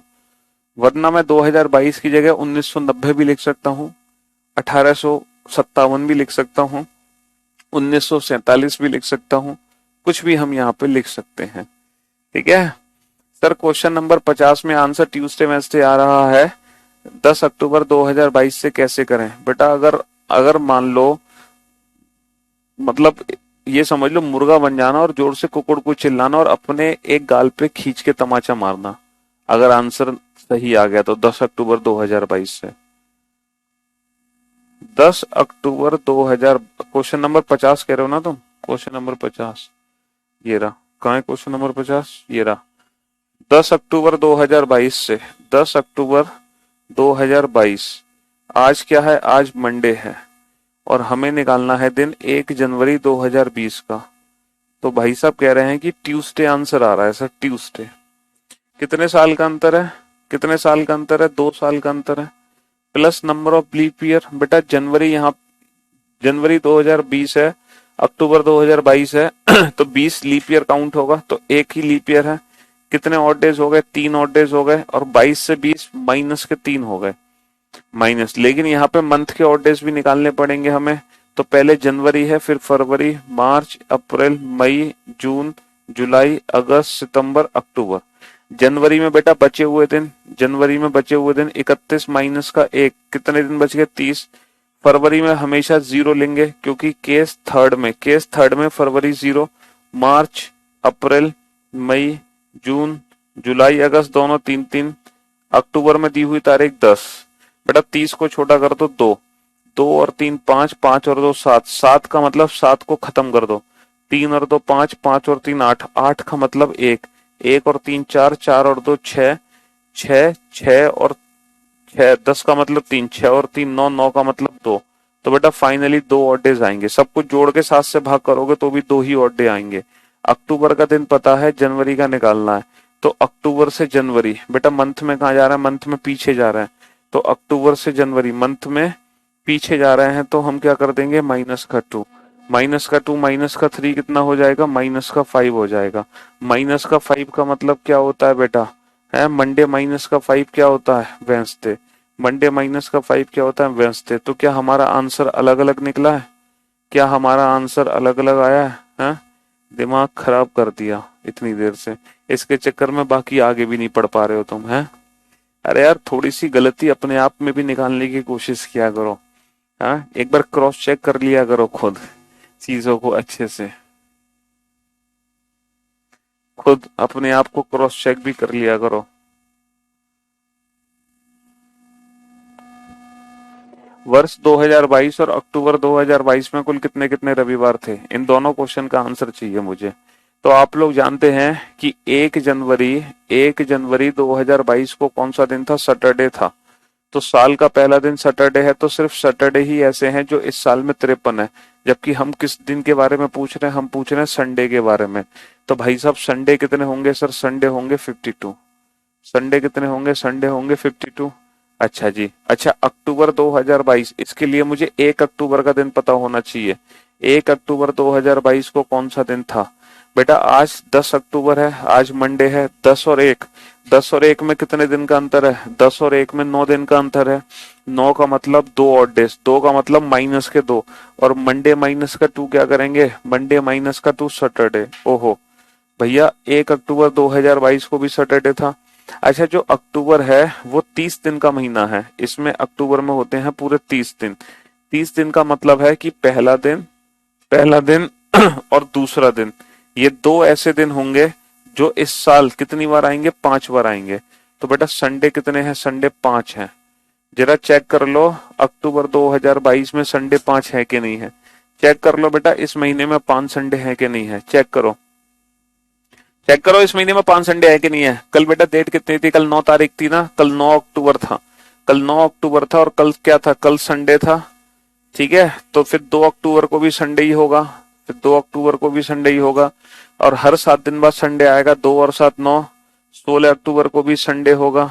वरना मैं 2022 की जगह 1990 भी लिख सकता हूं, 1857 भी लिख सकता हूं, 1947 भी लिख सकता हूं, कुछ भी हम यहाँ पे लिख सकते हैं। ठीक है सर, क्वेश्चन नंबर 50 में आंसर ट्यूसडे वेडनेसडे आ रहा है, 10 अक्टूबर 2022 से कैसे करें? बेटा अगर अगर मान लो, मतलब ये समझ लो मुर्गा बन जाना और जोर से कुकुड़ को चिल्लाना और अपने एक गाल पे खींच के तमाचा मारना, अगर आंसर सही आ गया तो 10 अक्टूबर 2022 से। 10 अक्टूबर 2000, क्वेश्चन नंबर 50 कह रहे हो ना तुम? क्वेश्चन नंबर 50 ये रहा, कहाँ है क्वेश्चन नंबर 50? ये रहा। 10 अक्टूबर 2022 से, 10 अक्टूबर 2022, आज क्या है? आज मंडे है और हमें निकालना है दिन 1 जनवरी 2020 का। तो भाई साहब कह रहे हैं कि ट्यूसडे आंसर आ रहा है सर, ट्यूसडे। कितने साल का अंतर है? कितने साल का अंतर है? 2 साल का अंतर है, plus number of leap year. बेटा जनवरी, यहाँ जनवरी 2020 है, अक्टूबर 2022 है तो 20 लीप ईयर काउंट होगा, तो एक ही लीप ईयर है। कितने ऑड डेज हो गए? 3 ऑड डेज हो गए, और 22 से 20 माइनस के 3 हो गए, माइनस। लेकिन यहाँ पे मंथ के ऑड डेज भी निकालने पड़ेंगे हमें, तो पहले जनवरी है, फिर फरवरी, मार्च, अप्रैल, मई, जून, जुलाई, अगस्त, सितंबर, अक्टूबर। जनवरी में बेटा बचे हुए दिन, जनवरी में बचे हुए दिन 31 माइनस का 1, कितने दिन बच गए? 30। फरवरी में हमेशा 0 लेंगे क्योंकि केस थर्ड में फरवरी 0, मार्च, अप्रैल, मई, जून, जुलाई, अगस्त दोनों 3-3, अक्टूबर में दी हुई तारीख 10। बेटा 30 को छोटा कर दो 2, 2 और 3 5, 5 और 2 7, 7 का मतलब 7 को खत्म कर दो, 3 और 2 5, 5 और 3 8, 8 का मतलब 1, 1 और 3 4, 4 और 2 6, 6, 6 और 6, 10 का मतलब 3, 6 और 3 9, 9 का मतलब 2। तो बेटा फाइनली 2 ऑड डेज आएंगे, सब कुछ जोड़ के 7 से भाग करोगे तो भी 2 ही ऑड डे आएंगे। अक्टूबर का दिन पता है, जनवरी का निकालना है, तो अक्टूबर से जनवरी। बेटा मंथ में कहा जा रहा है? मंथ में पीछे जा रहा है, तो अक्टूबर से जनवरी मंथ में पीछे जा रहे हैं, तो हम क्या कर देंगे? माइनस का 2, माइनस का 2, माइनस का 3 कितना हो जाएगा? माइनस का 5 हो जाएगा। माइनस का 5 का मतलब क्या होता है बेटा? है मंडे, माइनस का 5 क्या होता है? वेडनेसडे। मंडे माइनस का 5 क्या होता है? वेडनेसडे। तो क्या हमारा आंसर अलग अलग निकला है? क्या हमारा आंसर अलग अलग आया है? दिमाग खराब कर दिया इतनी देर से, इसके चक्कर में बाकी आगे भी नहीं पढ़ पा रहे हो तुम, हैं? अरे यार थोड़ी सी गलती अपने आप में भी निकालने की कोशिश किया करो, हाँ? एक बार क्रॉस चेक कर लिया करो खुद चीजों को अच्छे से, खुद अपने आप को क्रॉस चेक भी कर लिया करो। वर्ष 2022 और अक्टूबर 2022 में कुल कितने कितने रविवार थे? इन दोनों क्वेश्चन का आंसर चाहिए मुझे। तो आप लोग जानते हैं कि 1 जनवरी 2022 को कौन सा दिन था? सैटरडे था। तो साल का पहला दिन सैटरडे है, तो सिर्फ सैटरडे ही ऐसे हैं जो इस साल में 53 है। जबकि हम किस दिन के बारे में पूछ रहे हैं? हम पूछ रहे हैं संडे के बारे में। तो भाई साहब संडे कितने होंगे सर? संडे होंगे 52। संडे कितने होंगे? संडे होंगे 52। अच्छा जी, अच्छा अक्टूबर 2022, इसके लिए मुझे 1 अक्टूबर का दिन पता होना चाहिए। 1 अक्टूबर 2022 को कौन सा दिन था? बेटा आज 10 अक्टूबर है, आज मंडे है। 10 और 1, 10 और 1 में कितने दिन का अंतर है? 10 और 1 में 9 दिन का अंतर है। 9 का मतलब 2 ऑड डेज, 2 का मतलब माइनस के 2, और मंडे माइनस का 2 क्या करेंगे? मंडे माइनस का 2 सैटरडे। ओहो भैया 1 अक्टूबर 2022 को भी सैटरडे था। अच्छा जो अक्टूबर है वो 30 दिन का महीना है, इसमें अक्टूबर में होते हैं पूरे 30 दिन। 30 दिन का मतलब है कि पहला दिन और दूसरा दिन, ये 2 ऐसे दिन होंगे जो इस साल कितनी बार आएंगे? 5 बार आएंगे। तो बेटा संडे कितने हैं? संडे 5 हैं। जरा चेक कर लो अक्टूबर 2022 में संडे 5 है कि नहीं है। चेक कर लो बेटा इस महीने में 5 संडे है कि नहीं है। चेक करो, चेक करो इस महीने में 5 संडे है कि नहीं है। कल बेटा डेट कितनी थी? कल 9 तारीख थी ना, कल 9 अक्टूबर था। कल 9 अक्टूबर था और कल क्या था? कल संडे था। ठीक है, तो फिर 2 अक्टूबर को भी संडे ही होगा, फिर 2 अक्टूबर को भी संडे ही होगा, और हर 7 दिन बाद संडे आएगा। 2 और 7 9, 16 अक्टूबर को भी संडे होगा,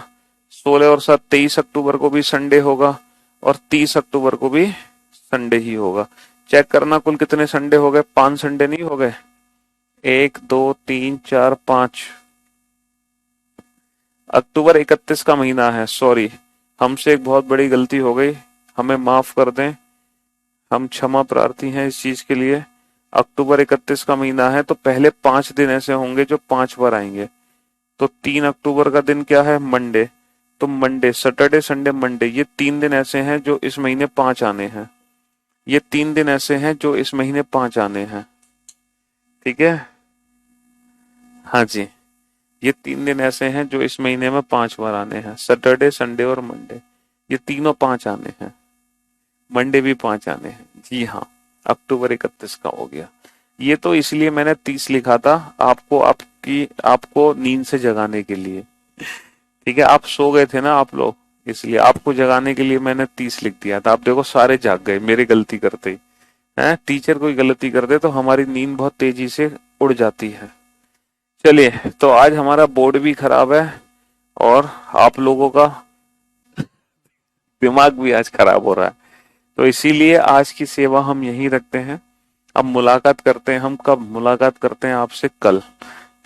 16 और 7 23 अक्टूबर को भी संडे होगा, और 30 अक्टूबर को भी संडे ही होगा। चेक करना कुल कितने संडे हो गए, 5 संडे नहीं हो गए, 1 2 3 4 5। अक्टूबर 31 का महीना है, सॉरी, हमसे एक बहुत बड़ी गलती हो गई, हमें माफ कर दें, हम क्षमा प्रार्थी हैं इस चीज के लिए। अक्टूबर 31 का महीना है तो पहले 5 दिन ऐसे होंगे जो 5 बार आएंगे। तो 3 अक्टूबर का दिन क्या है, मंडे, तो मंडे, सैटरडे, संडे, मंडे, ये 3 दिन ऐसे हैं जो इस महीने 5 आने हैं। ये 3 दिन ऐसे हैं जो इस महीने 5 आने हैं। ठीक है, हाँ जी, ये 3 दिन ऐसे हैं जो इस महीने में 5 बार आने हैं, सैटरडे, संडे और मंडे, ये तीनों 5 आने हैं, मंडे भी 5 आने हैं। जी हाँ, अक्टूबर 31 का हो गया। ये तो इसलिए मैंने 30 लिखा था, आपको नींद से जगाने के लिए। ठीक है, आप सो गए थे ना आप लोग, इसलिए आपको जगाने के लिए मैंने 30 लिख दिया था। आप देखो सारे जाग गए मेरी गलती करते ही। है, टीचर कोई गलती कर दे तो हमारी नींद बहुत तेजी से उड़ जाती है। चलिए, तो आज हमारा बोर्ड भी खराब है और आप लोगों का दिमाग भी आज खराब हो रहा है, तो इसीलिए आज की सेवा हम यहीं रखते हैं। अब मुलाकात करते हैं, हम कब मुलाकात करते हैं आपसे, कल।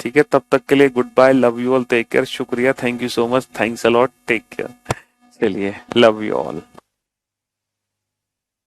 ठीक है, तब तक के लिए goodbye, love you all, take care, शुक्रिया, thank you so much, thanks a lot, take care. चलिए, लव यू ऑल।